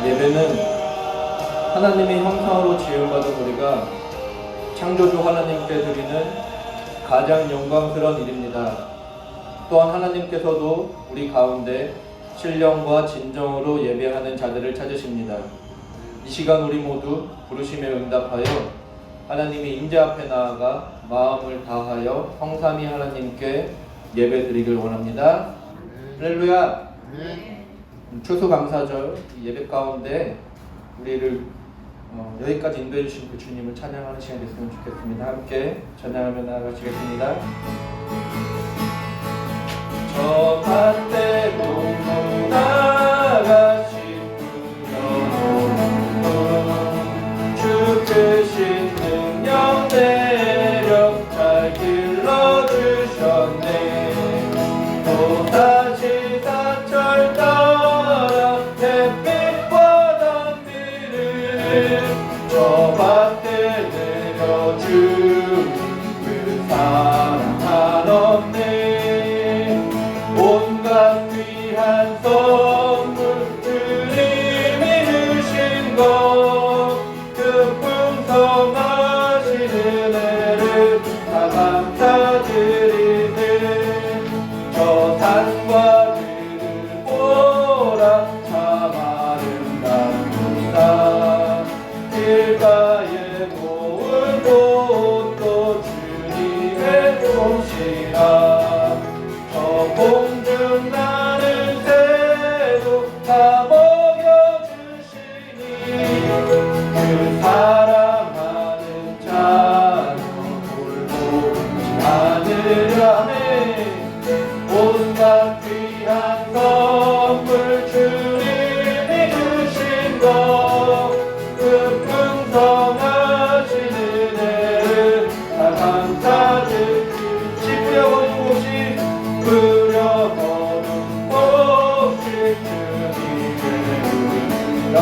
예배는 하나님의 형상으로 지음받은 우리가 창조주 하나님께 드리는 가장 영광스러운 일입니다. 또한 하나님께서도 우리 가운데 신령과 진정으로 예배하는 자들을 찾으십니다. 이 시간 우리 모두 부르심에 응답하여 하나님의 임재 앞에 나아가 마음을 다하여 성삼위 하나님께 예배 드리길 원합니다. 할렐루야. 추수감사절 예배 가운데 우리를 여기까지 인도해 주신 그 주님을 찬양하는 시간이 됐으면 좋겠습니다. 함께 찬양하며 나아가시겠습니다. 저 밭에 농부 나가시 뿌려놓은 주 크신 능력 내력 잘 길러주셨네. 또다시 사철 따라 햇빛과 단비를 저 밭에 내려준 그 사랑 한없네. 온갖 귀한 선물 주님이 주신 것 그 풍성하신 은혜를 다 감사드리네. 저 산과 들을 보라 참 아름답도다. 길가에 모은 꽃도 주님의 솜씨라. 저 공중 나는 새도 다 먹여주시니 그 사랑하는 자녀 돌보지 않으려네. 온갖 귀한 선물 주님이 주신 것 그 풍성하신 은혜를 다 감사드리. 씨 뿌려버린 곳이 뿌려버린 곳이 주님의 은혜라.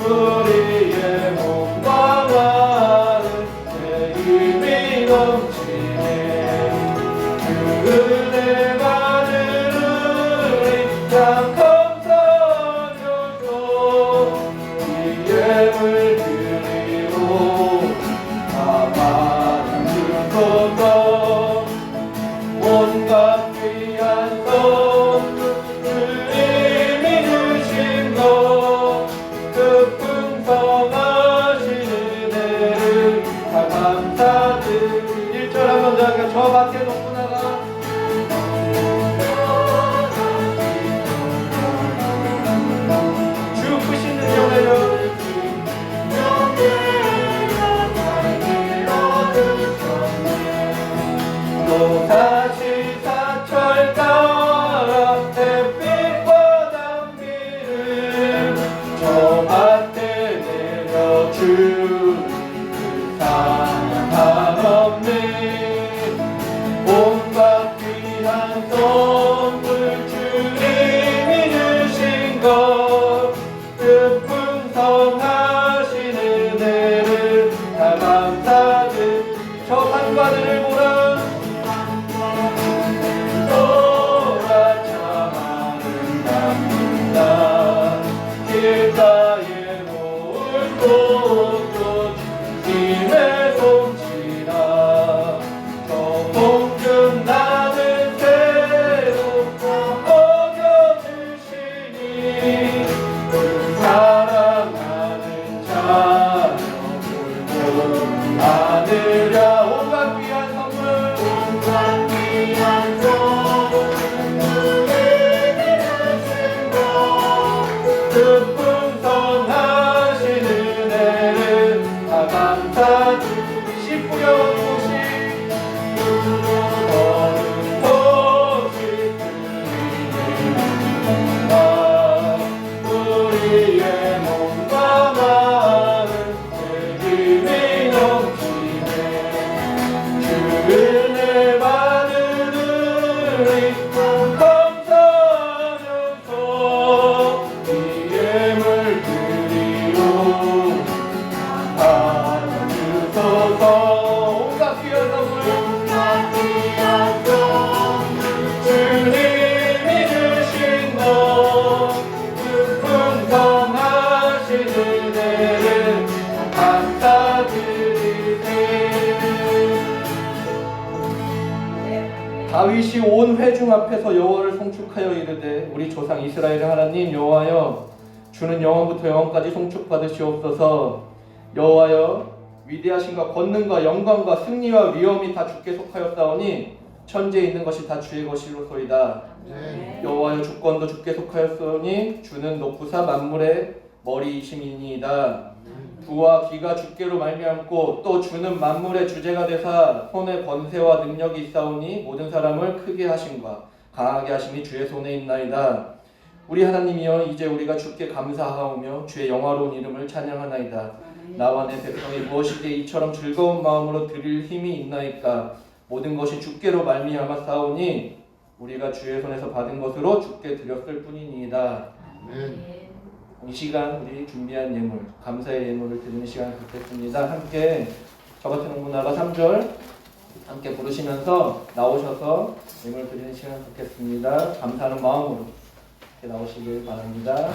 우리의 몸과 마음 내 힘이 넘치네. 그 은혜만을 우리 참 감사하면서 이 예물 드리고 다 받으소서. 온갖 귀한 선물 주님이 주신 것 그 풍성하신 은혜를 다 감사드리. 1절 한번 더 할게요. 저 밖에 놓고 나가 주 크신 능력 내려 또다시 사철 따라 햇빛과 단비를 저 밭에 내려준 그 사랑 한없네. 온갖 귀한 선물 주님이 주신 것 그 풍성하신 은혜를 다 감사드리. 저 산과들을 보라 길가에 모은 꽃도 주님의 솜씨라. 저 공중 나는 새도 먹여주시니 그 사랑하는 자녀 돌보지 않으랴. 온갖 귀한 선물 그 풍성하신 은혜를 다 감사드리. 씨 뿌려온 곳이 어른 곳이 주님이라. 우리의 몸과 마음 내 힘이 넘치네. 주 은혜만을 우리 감사하면서 이 예물 드리오 받아주소서. 온갖 귀한 선물 주님이 주신 것 그 풍성 다시 온 회중 앞에서 여호와를 송축하여 이르되 우리 조상 이스라엘의 하나님 여호와여 주는 영원부터 영원까지 송축받으시옵소서. 여호와여 위대하신가 권능과 영광과 승리와 위엄이 다 주께 속하였사오니 천지에 있는 것이 다 주의 것이로소이다. 여호와여 주권도 주께 속하였사오니 주는 높으사 만물의 머리이심이니이다. 부와 귀가 주께로 말미암고 또 주는 만물의 주제가 되사 손에 권세와 능력이 있사오니 모든 사람을 크게 하심과 강하게 하심이 주의 손에 있나이다. 우리 하나님이여 이제 우리가 주께 감사하오며 주의 영화로운 이름을 찬양하나이다. 나와 내 백성이 무엇이기에 이처럼 즐거운 마음으로 드릴 힘이 있나이까. 모든 것이 주께로 말미암아 싸우니 우리가 주의 손에서 받은 것으로 주께 드렸을 뿐이니이다. 이 시간 우리 준비한 예물, 감사의 예물을 드리는 시간을 갖겠습니다. 함께 저 같은 홍문화가 3절 함께 부르시면서 나오셔서 예물 드리는 시간을 갖겠습니다. 감사하는 마음으로 이렇게 나오시길 바랍니다.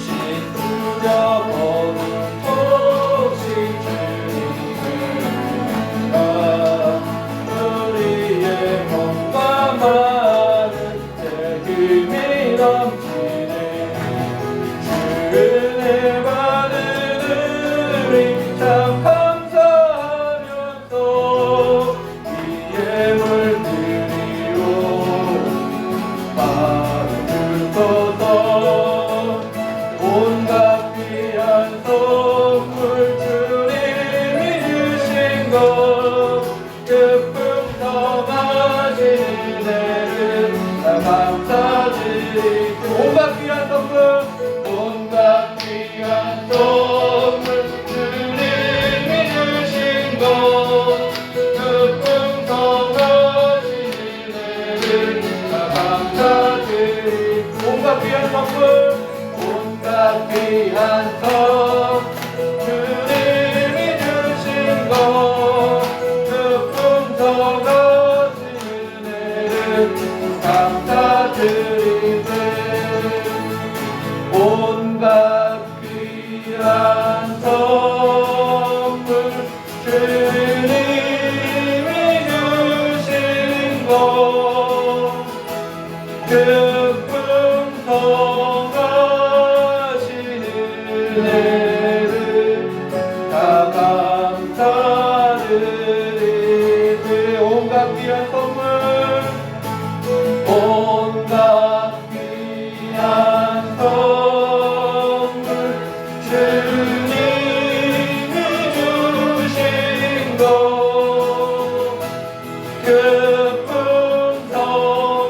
시부려 보는 혹시 주님을 우리의 몸과 많은 힘이 넘치네. 주의 받은 우리 참 감사하면서 이 예물 드리오 받으소서. 온갖 귀한 선물 주님이 주신 것 그 풍성하신 은혜를 감사드리고. 온갖 귀한 선물 온갖 귀한 선물 주님이 주신 것 그 풍성하신 은혜를 감사드리고. 온갖 귀한 선물 온갖 귀한 선 주님이 주신 것 그 풍성하신 은혜를 감사드리네. 온갖 귀한 선물 주님이 주신 것 그 풍성하신 은혜를 다 감사드리네. 온갖 귀한 선물 온갖 귀한 선물 주님이 주신 것 그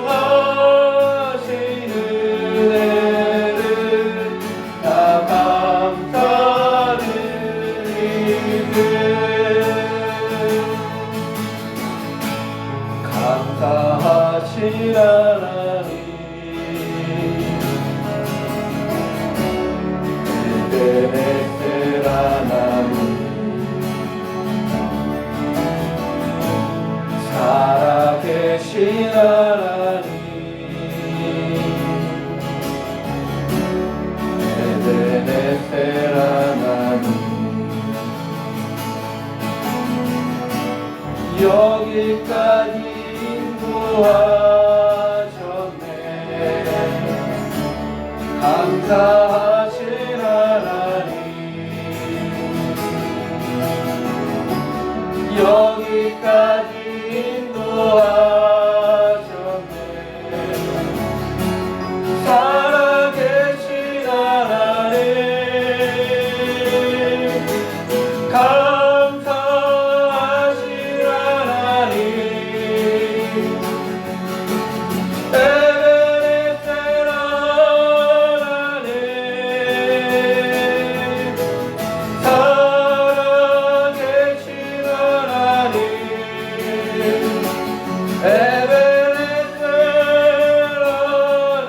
풍성하신 은혜를 다 감사드리네. 감사하신 하나님 에베네셀 하나님 살아계신 하나님 에베네셀 하나님 여기까지 인도하셨네. 감사하신 하나님 여기까지 인도하셨네. 살아계신 하나님 감사하신 하나님 에베네셀 하나님 살아계신 하나님 에베네셀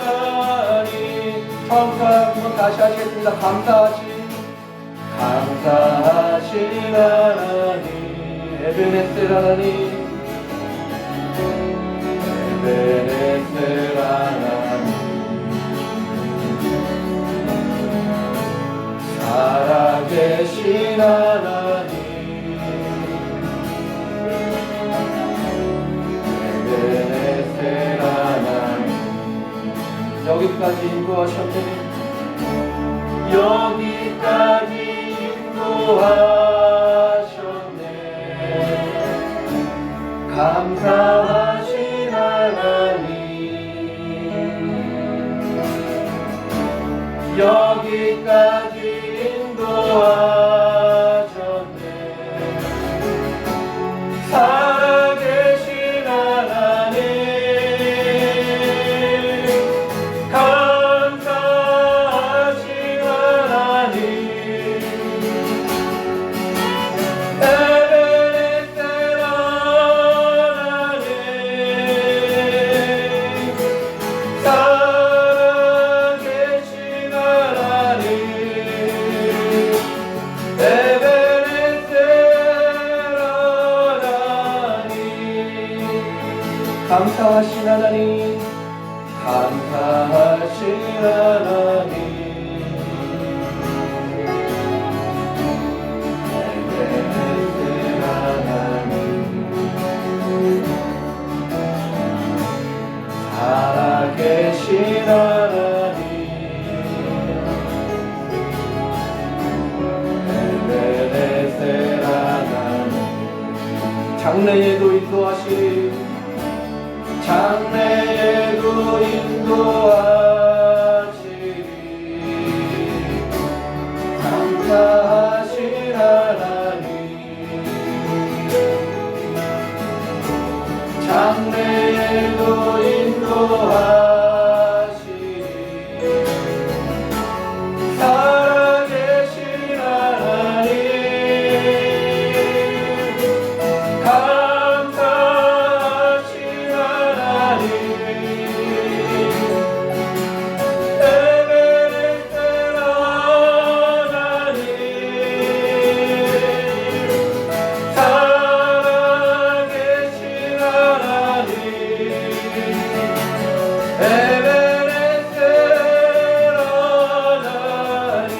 하나님. 처음부터 한번 다시 하시겠습니다. 감사하신 하나님 에베네셀 하나님 에베네셀 하나님 살아계신 하나님 여기까지 인도하셨네. 여기까지 인도하셨네. 감사하신 하나님, 여기까지 인도하셨네. 살아계신 하나님, 감사하신 하나님, 에베네셀 하나님, 살아계신 하나님, 에베네셀 하나님, 감사하신 하나님, 감사하신 하나님, 에베네셀 하나님, 살아계신 하나님, 에베네셀 하나님, 장래에도 인도하시리, 장래에도 인도하시리, 감사하신 하나님, 장래에도 인도하시리, 살아계신 하나님, 감사하신 하나님, 에베네셀 하나님, 살아계신 하나님, 에베네셀 하나님,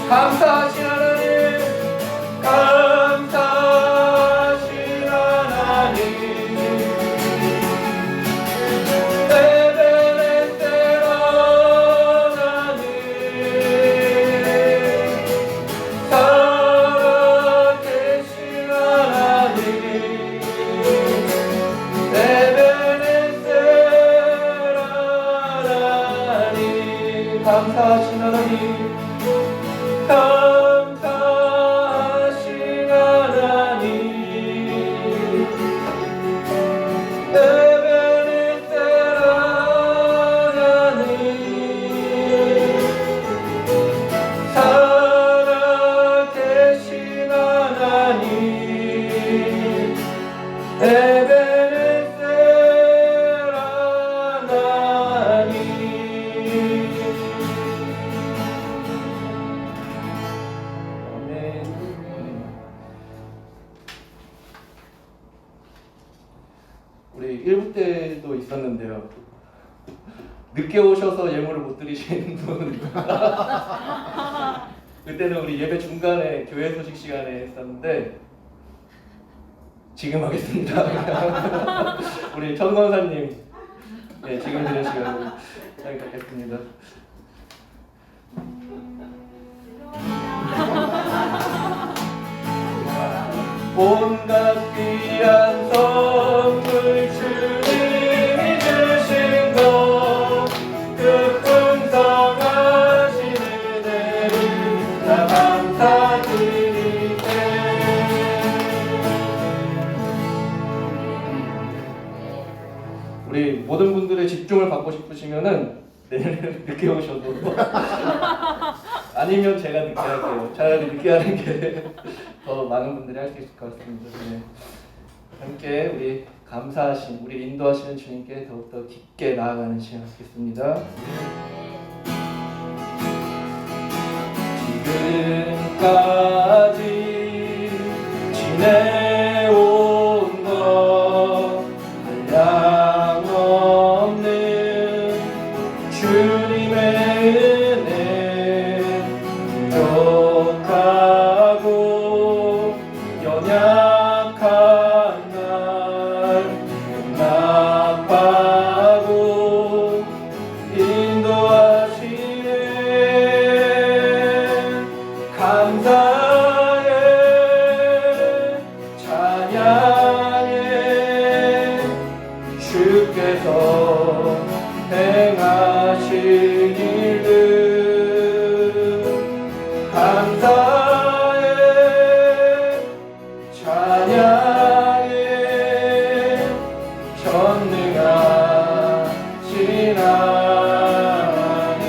감사하신 하나님, 감사하신 하나님, 에베네셀 하나님, 살아계신 하나님, 에베네셀 하나님, 감사하신 하나님, 감사하신 하나님, 에베네셀 하나님, 살아계신 하나님, 에베네셀 하나님. 아멘. 우리 1부 때도 있었는데요. 늦게 오셔서 예물을 못 드리시는 분. 그때는 우리 예배 중간에 교회 소식 시간에 했었는데 지금 하겠습니다. 우리 천권사님, 네, 지금 드리는 시간으로 시작하겠습니다. 온갖 귀한 선물 주님이 주신 것, 그 풍성하신 은혜를 나 감사드리네. 우리 모든 분들의 집중을 받고 싶으시면은 내일 늦게 오셔도 아니면 제가 늦게 할게요. 차라리 늦게 하는 게 더 많은 분들이 할 수 있을 것 같습니다. 네. 함께 우리 감사하신, 우리 인도하시는 주님께 더욱더 깊게 나아가는 시간 갖겠습니다. 지금까지 지내온 것 한량없는 주님의 은혜, 부족하고 연약한 날 나빠고 인도 주께서 행하신 일들 감사해 찬양해 전능하신 하나님.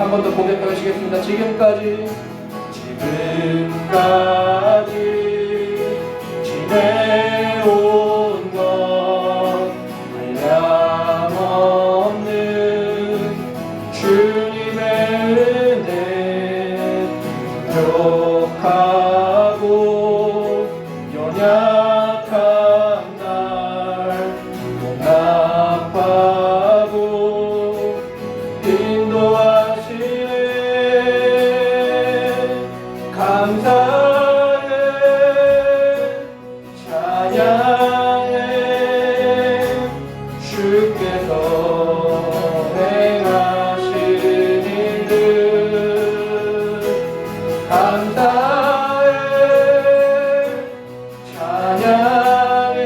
한 번 더 고백하시겠습니다. 지금까지 지내온 것 한량없는 주님의 은혜 부족하고 연약한 날 용납하고 인도하시네. 감사해 찬양해 주께서 행하신 일들 감사해 찬양해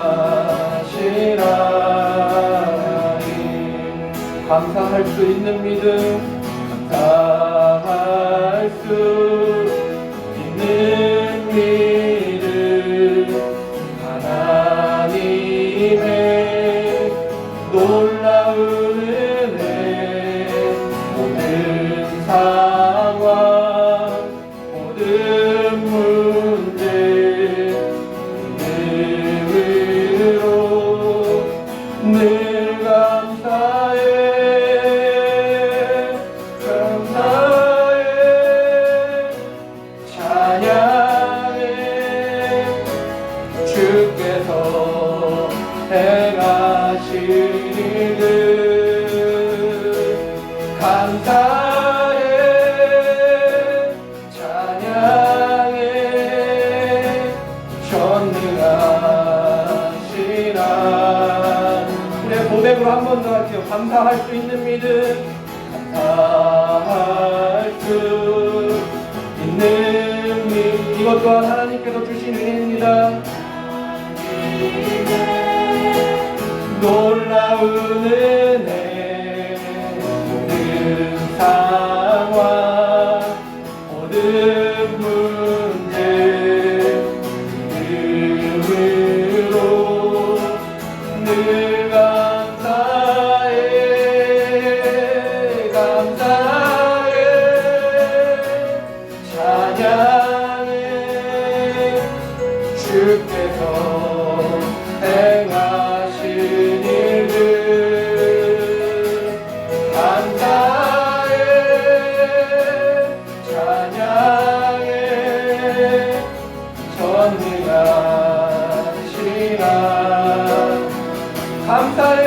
전능하신 하나님. 감사할 수 있는 믿음 감사할 수 있는 믿음 하나님의 놀라운 은혜 모든 상황 모든 문제 믿음으로 늘 감사해 찬양해 주께서 행하신 일들 감사해 찬양해 전능하신 하나님. 우리의 고백으로 한 번 더 할게요. 감사할 수 있는 믿음 감사할 수 있는 이것 또한 하나님께서 주신 은혜입니다. 놀라운 은혜 모든 상황 모든 문제 믿음으로 늘 감사해 감사해 찬양해 주께서 행하신 일들 감사해 찬양해 전능하신 하나님. 감사해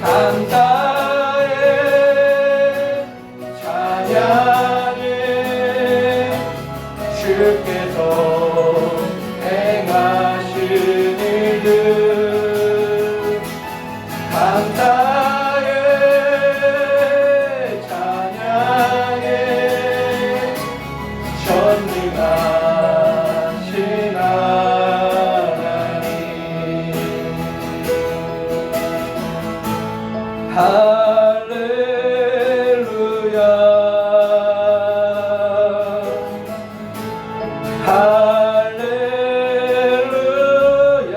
감사해 찬양해 주께서 행하신 일들 감사해 찬양해 전능하신 하나님. 할렐루야 할렐루야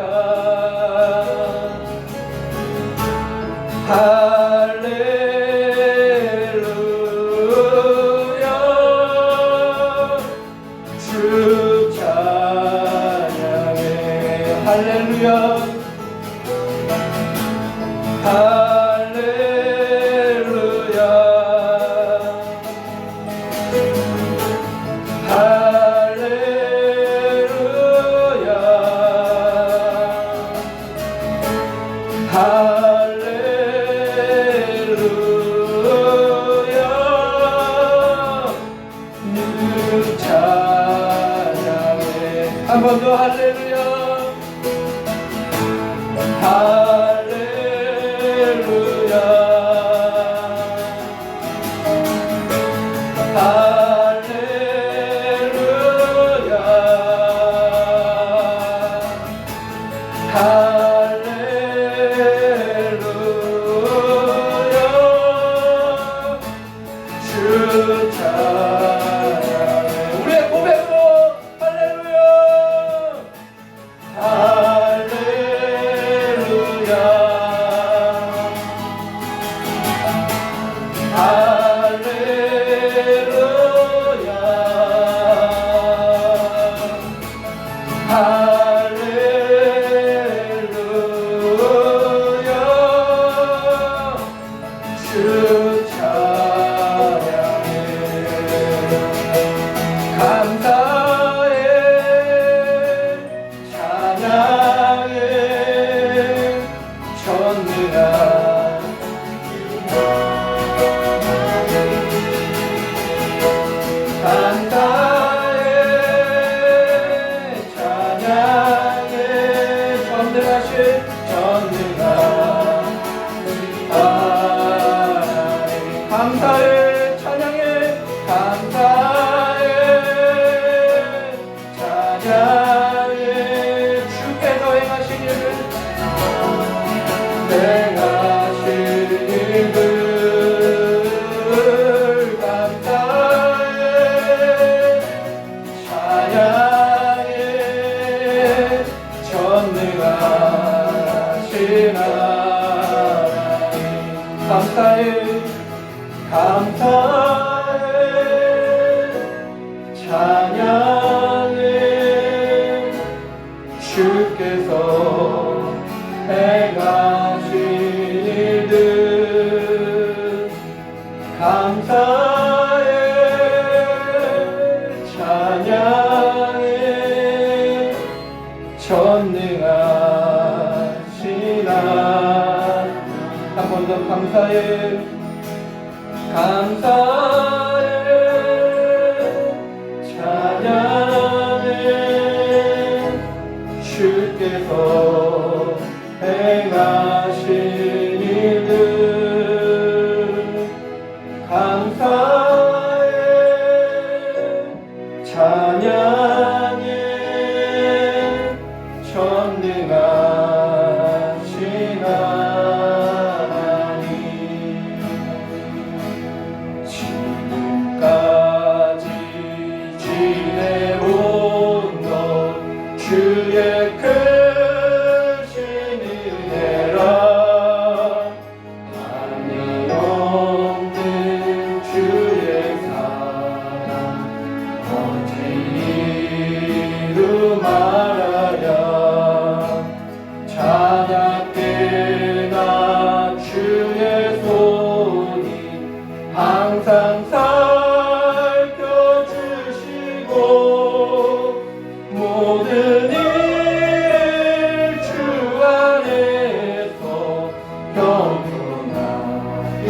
할렐루야 주 찬양해 할렐루야 할렐루야 할렐루야 할렐루야 늘 찬양해. 한 번 더 할렐루야 할렐루야 할렐루야 하나님 감사해 감사해 찬양해 주께서 행하신 일들 감사해 찬양해 전능하신 하나님 한 번 더 감사해 감사해 찬양해 주께서 행하신 일들 감사해 찬양해 전능하신 하나님 지금까지 지내온 것 주의 크신 은혜라 한이 없는 주의 사랑 어찌 이루 말하랴 찬양되나 주의 손이 항상 살펴주시고 모든 일을 주 안에서 경건하게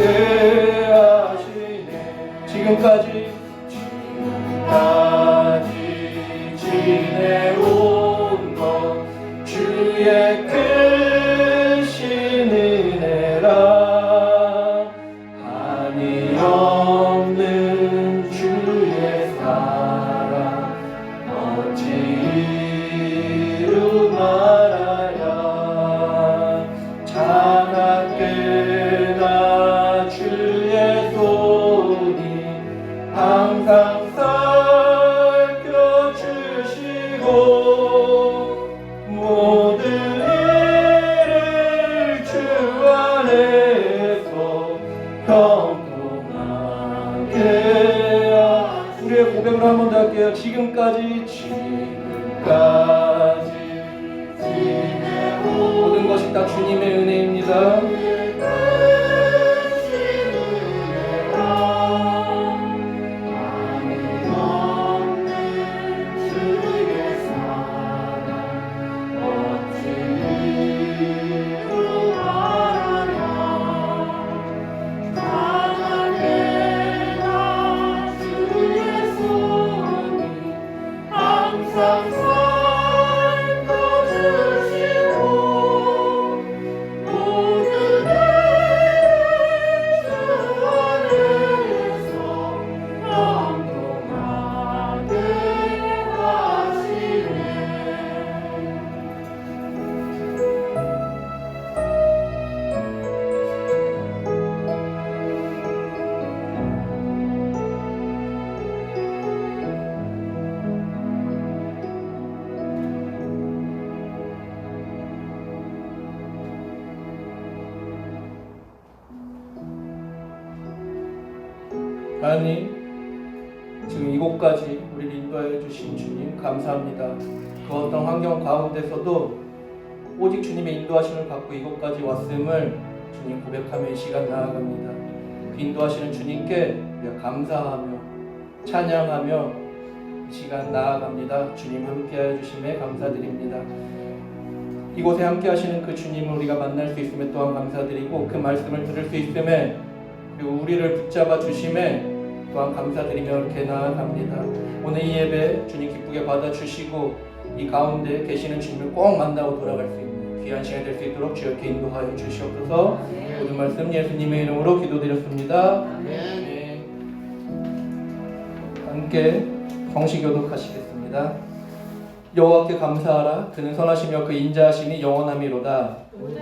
하시네 지금까지 지내온 것 주의 크신 은혜라 한이 없는 주의 사랑 어찌 이루 말하랴 찬양되나 주의 손이 항상 살펴주시고 모든 일을 주 안에서 평온하게 우리의 고백으로 한 번 더 할게요. 지금까지 모든 것이 다 주님의 은혜입니다. 하나님, 지금 이곳까지 우리를 인도하여 주신 주님 감사합니다. 그 어떤 환경 가운데서도 오직 주님의 인도하심을 받고 이곳까지 왔음을 주님 고백하며 이 시간 나아갑니다. 그 인도하시는 주님께 우리가 감사하며 찬양하며 이 시간 나아갑니다. 주님 함께하여 주심에 감사드립니다. 이곳에 함께하시는 그 주님을 우리가 만날 수 있음에 또한 감사드리고 그 말씀을 들을 수 있음에 그리고 우리를 붙잡아 주심에 또한 감사드리며 이렇게 나아갑니다. 오늘 이 예배 주님 기쁘게 받아주시고 이 가운데 계시는 주님을 꼭 만나고 돌아갈 수 있는 귀한 시간이 될 수 있도록 주여 인도하여 주시옵소서. 모든 말씀 예수님의 이름으로 기도드렸습니다. 네. 함께 성시 교독하시겠습니다. 여호와께 감사하라. 그는 선하시며 그 인자하심이 영원함이로다. 모든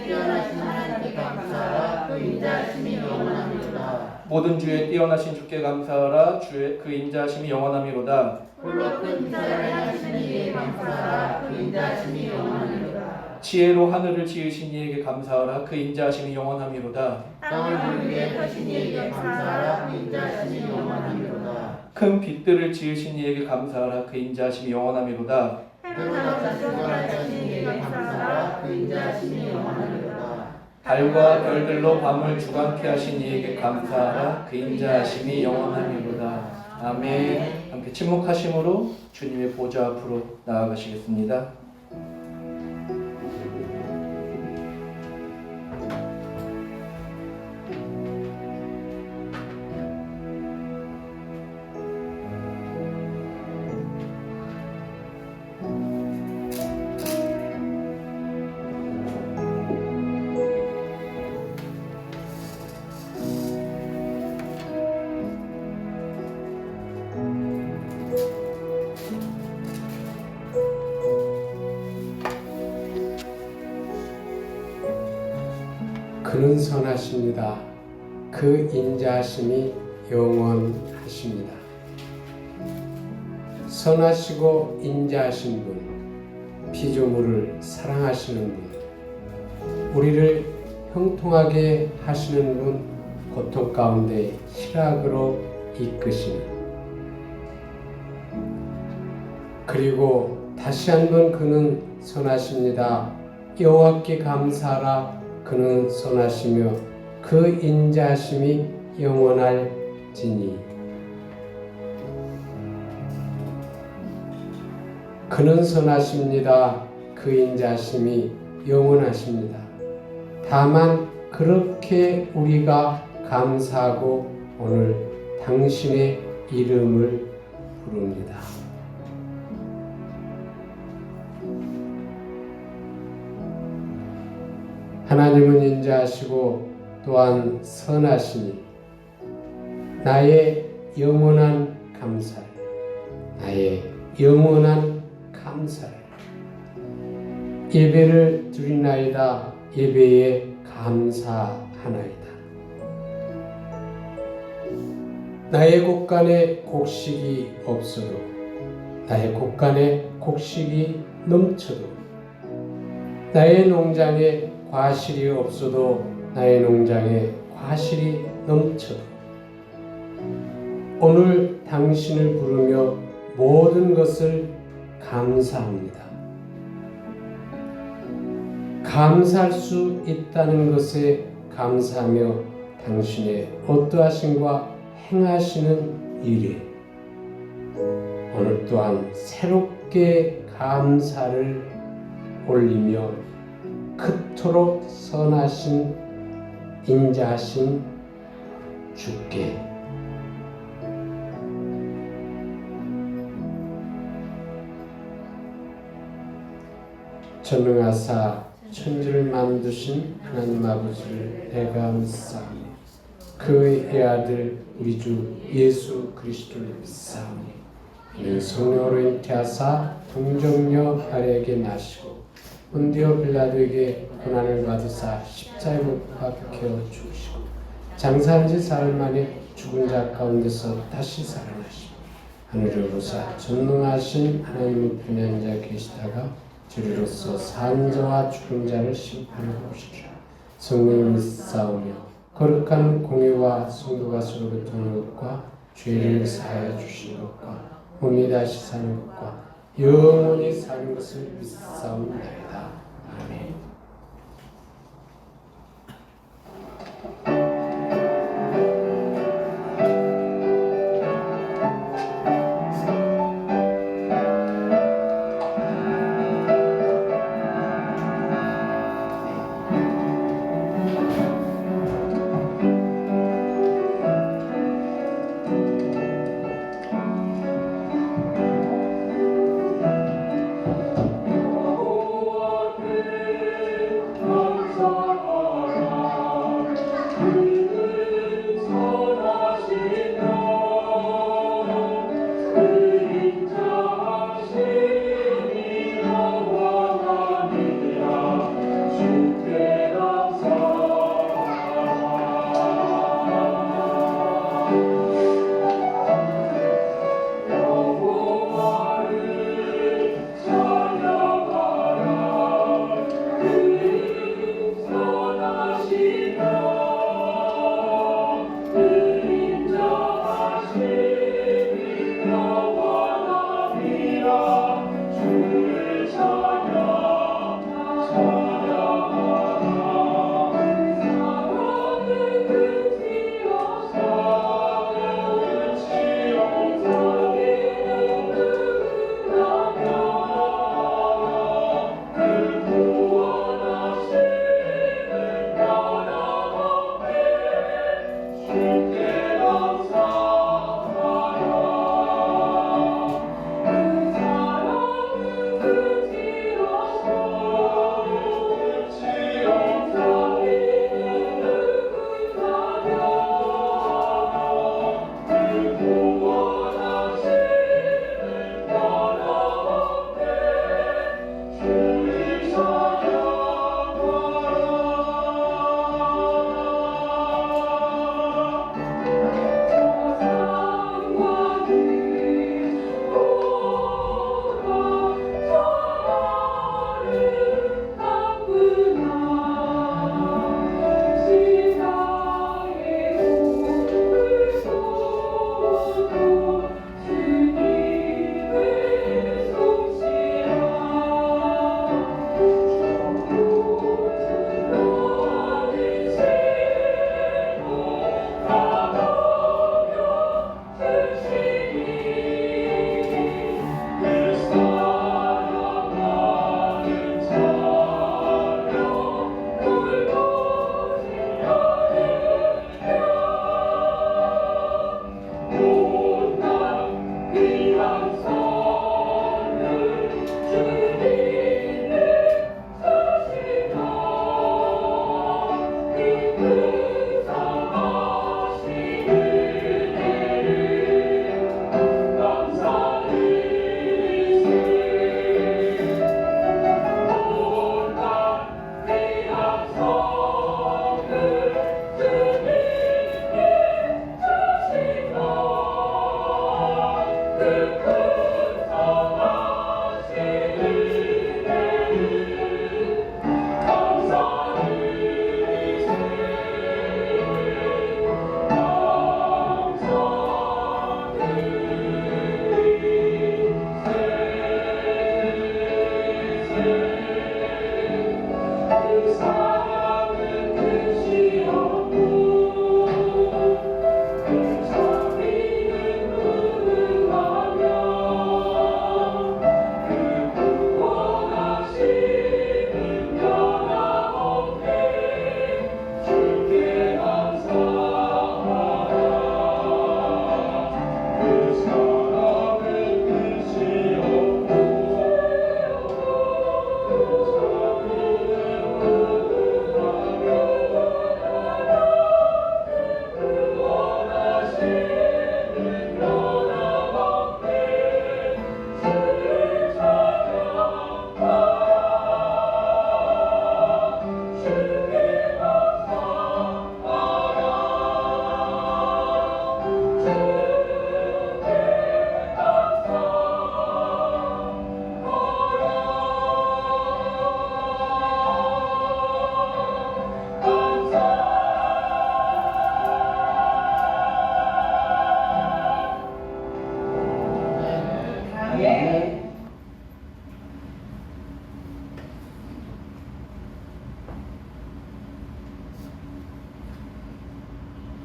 뛰어나신 하나님께 감사하라. 그 인자하심이 영원함이로다. 모든 주에 뛰어나신 주께 감사하라. 주의 그 인자하심이 영원함이로다. 홀로 큰 기사를 하시는 이에 감사하라. 그 인자하심이 영원함이로다. 지혜로 하늘을 지으신 이에게 감사하라. 그 인자하심이 영원함이로다. 땅을 위해 하신 이에게 감사하라. 그 인자하심이 영원함이로다. 큰 빛들을 지으신 이에게 감사하라. 그 인자하심이 영원함이로다. 해마다 주관하신 이에게 감사하라. 그 인자하심이 영원함이로다. 달과 별들로 밤을 주관케 하신 이에게 감사하라. 그 인자하심이 영원함이로다. 아멘. 함께 침묵하심으로 주님의 보좌 앞으로 나아가시겠습니다. 그는 선하십니다. 그 인자하심이 영원하십니다. 선하시고 인자하신 분, 피조물을 사랑하시는 분, 우리를 형통하게 하시는 분, 고통 가운데 희락으로 이끄시는, 그리고 다시 한번 그는 선하십니다. 여호와께 감사하라. 그는 선하시며 그 인자하심이 영원할지니. 그는 선하십니다. 그 인자하심이 영원하십니다. 다만 그렇게 우리가 감사하고 오늘 당신의 이름을 부릅니다. 하나님은 인자하시고 또한 선하시니 나의 영원한 감사를, 나의 영원한 감사를 예배를 드리나이다. 예배에 감사하나이다. 나의 곳간에 곡식이 없어도, 나의 곳간에 곡식이 넘쳐도, 나의 농장에 과실이 없어도, 나의 농장에 과실이 넘쳐도 오늘 당신을 부르며 모든 것을 감사합니다. 감사할 수 있다는 것에 감사하며 당신의 어떠하심과 행하시는 일에 오늘 또한 새롭게 감사를 올리며 그토록 선하신 인자하신 주께 전능하사 천지를 만드신 하나님 아버지를 내가 믿사오니 그의 아들 우리 주 예수 그리스도를 믿사오니 이는 성령으로 잉태하사 동정녀 마리아에게 나시고 본디오 빌라도에게 고난을 받으사 십자가에 못 박혀 죽으시고 장사한 지 사흘 만에 죽은 자 가운데서 다시 살아나시고 하늘에 오르사 전능하신 하나님의 편에 앉아 계시다가 주리로서 산 자와 죽은 자를 심판하러 오시리라. 성령을 믿사오며 거룩한 공의와 성도가 서로 교통하는 것과 죄를 사하여 주시는 것과 몸이 다시 사는 것과 영원히 사는 것을 믿사옵나이다. 아멘.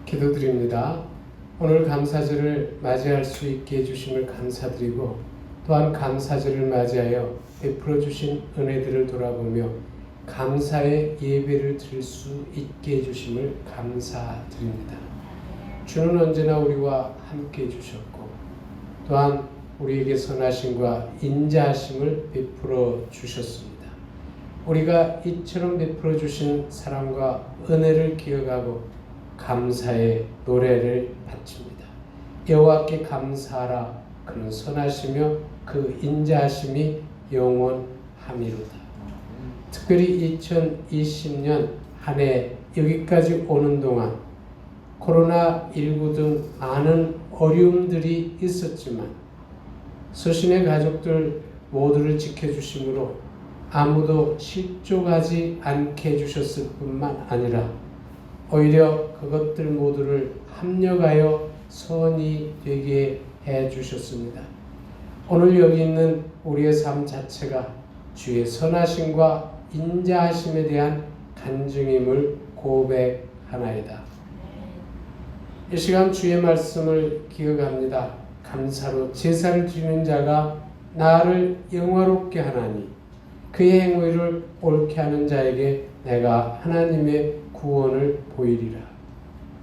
기도드립니다. 오늘 감사절을 맞이할 수 있게 해주심을 감사드리고 또한 감사절을 맞이하여 베풀어 주신 은혜들을 돌아보며 감사의 예배를 드릴 수 있게 해주심을 감사드립니다. 주는 언제나 우리와 함께 해주셨고 또한 우리에게 선하심과 인자하심을 베풀어 주셨습니다. 우리가 이처럼 베풀어 주신 사랑과 은혜를 기억하고 감사의 노래를 바칩니다. 여호와께 감사하라. 그는 선하시며 그 인자하심이 영원함이로다. 특별히 2020년 한 해 여기까지 오는 동안 코로나19 등 많은 어려움들이 있었지만 서신의 가족들 모두를 지켜주심으로 아무도 실족하지 않게 해주셨을 뿐만 아니라 오히려 그것들 모두를 합력하여 선이 되게 해주셨습니다. 오늘 여기 있는 우리의 삶 자체가 주의 선하심과 인자하심에 대한 간증임을 고백하나이다. 이 시간 주의 말씀을 기억합니다. 감사로 제사를 드리는 자가 나를 영화롭게 하나니 그의 행위를 옳게 하는 자에게 내가 하나님의 구원을 보이리라.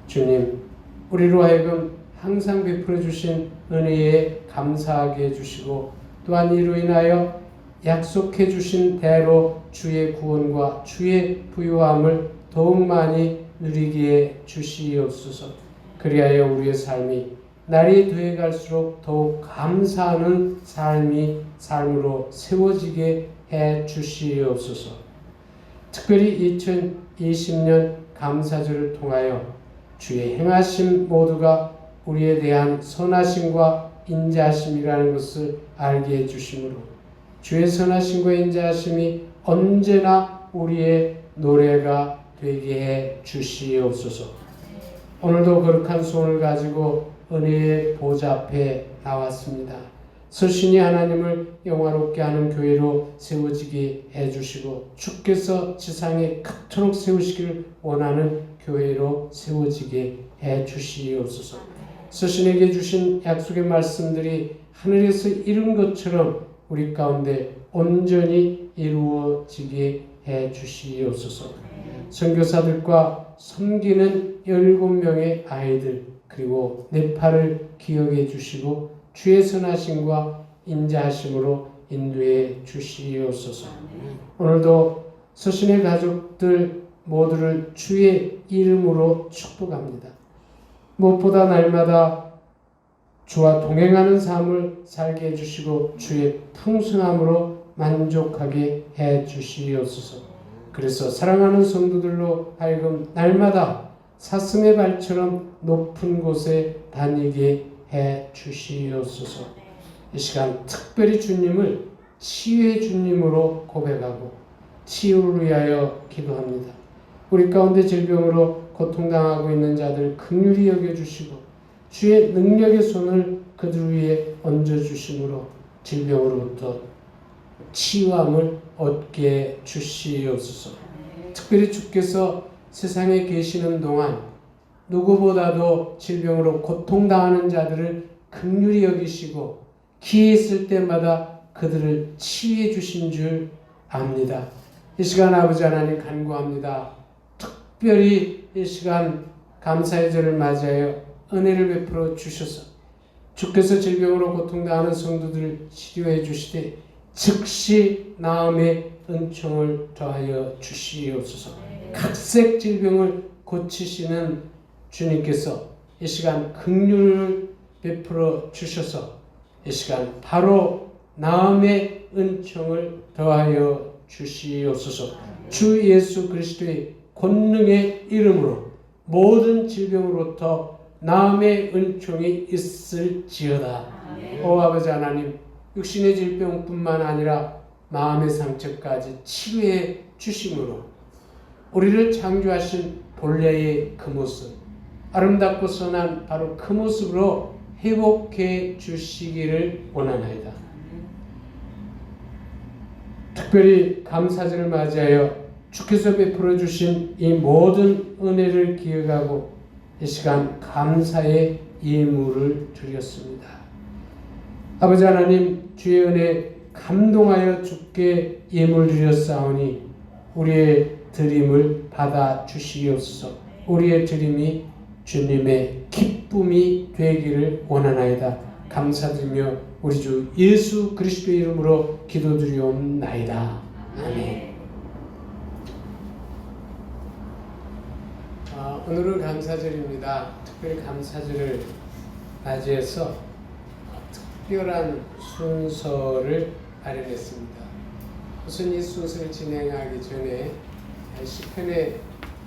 주님, 우리로 하여금 항상 베풀어 주신 은혜에 감사하게 해주시고 또한 이로 인하여 약속해 주신 대로 주의 구원과 주의 부요함을 더욱 많이 누리게 주시옵소서. 그리하여 우리의 삶이 날이 되어갈수록 더욱 감사하는 삶으로 세워지게 해 주시옵소서. 특별히 2020년 감사절을 통하여 주의 행하심 모두가 우리에 대한 선하심과 인자하심이라는 것을 알게 해주심으로 주의 선하심과 인자하심이 언제나 우리의 노래가 되게 해 주시옵소서. 오늘도 거룩한 손을 가지고 은혜의 보좌 앞에 나왔습니다. 서신이 하나님을 영화롭게 하는 교회로 세워지게 해주시고 주께서 지상에 그토록 세우시기를 원하는 교회로 세워지게 해주시옵소서. 서신에게 주신 약속의 말씀들이 하늘에서 이룬 것처럼 우리 가운데 온전히 이루어지게 해주시옵소서. 선교사들과 섬기는 17명의 아이들 그리고 네팔을 기억해 주시고 주의 선하심과 인자하심으로 인도해 주시옵소서. 오늘도 서신의 가족들 모두를 주의 이름으로 축복합니다. 무엇보다 날마다 주와 동행하는 삶을 살게 해주시고 주의 풍성함으로 만족하게 해주시옵소서. 그래서 사랑하는 성도들로 하여금 날마다 사슴의 발처럼 높은 곳에 다니게 해주시옵소서. 이 시간 특별히 주님을 치유의 주님으로 고백하고 치유를 위하여 기도합니다. 우리 가운데 질병으로 고통당하고 있는 자들 긍휼히 여겨주시고 주의 능력의 손을 그들 위에 얹어주심으로 질병으로부터 치유함을 얻게 주시옵소서. 특별히 주께서 세상에 계시는 동안 누구보다도 질병으로 고통당하는 자들을 긍휼히 여기시고 기회 있을 때마다 그들을 치유해 주신 줄 압니다. 이 시간 아버지 하나님 간구합니다. 특별히 이 시간 감사의 절을 맞이하여 은혜를 베풀어 주셔서 주께서 질병으로 고통당하는 성도들을 치료해 주시되 즉시 나음의 은총을 더하여 주시옵소서. 각색 질병을 고치시는 주님께서 이 시간 긍휼을 베풀어 주셔서 이 시간 바로 나음의 은총을 더하여 주시옵소서. 주 예수 그리스도의 권능의 이름으로 모든 질병으로부터 나음의 은총이 있을지어다. 오 아버지 하나님, 육신의 질병뿐만 아니라 마음의 상처까지 치유해 주심으로 우리를 창조하신 본래의 그 모습, 아름답고 선한 바로 그 모습으로 회복해 주시기를 원하나이다. 특별히 감사절을 맞이하여 주께서 베풀어 주신 이 모든 은혜를 기억하고 이 시간 감사의 예물을 드렸습니다. 아버지 하나님, 주의 은혜 감동하여 주께 예물 드렸사오니 우리의 드림을 받아 주시옵소서. 우리의 드림이 주님의 기쁨이 되기를 원하나이다. 감사드리며 우리 주 예수 그리스도의 이름으로 기도드리옵나이다. 아멘. 오늘은 감사절입니다. 특별히 감사절을 맞이해서 특별한 순서를 마련했습니다. 우선 이 순서를 진행하기 전에 시편의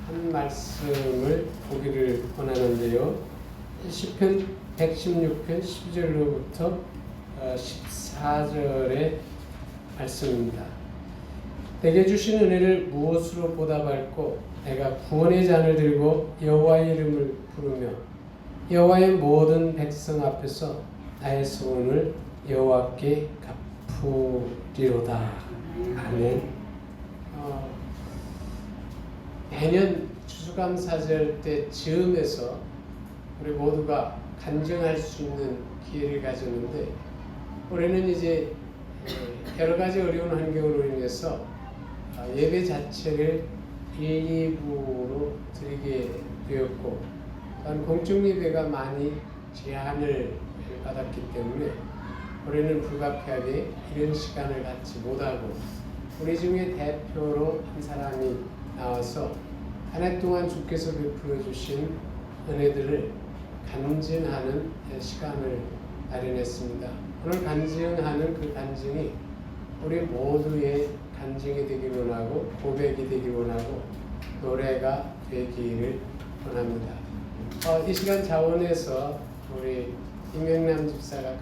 한 말씀을 보기를 원하는데요. 시편 116편 10절로부터 14절의 말씀입니다. 내게 주신 은혜를 무엇으로 보답할꼬? 내가 구원의 잔을 들고 여호와의 이름을 부르며 여호와의 모든 백성 앞에서 나의 소원을 여호와께 갚으리로다. 아멘. 매년 추수감사절 때 즈음에서 우리 모두가 간증할 수 있는 기회를 가졌는데 올해는 이제 여러 가지 어려운 환경으로 인해서 예배 자체를 1, 2부로 드리게 되었고 또한 공중 예배가 많이 제한을 받았기 때문에 올해는 불가피하게 이런 시간을 갖지 못하고 우리 중에 대표로 한 사람이 나와서 한 해 동안 주께서 베풀어 주신 은혜들을 간증하는 시간을 마련했습니다. 오늘 간증하는 그 간증이 우리 모두의 간증이 되길 원하고 고백이 되길 원하고 노래가 되기를 원합니다. 이 시간 자원에서 우리 임명남 집사가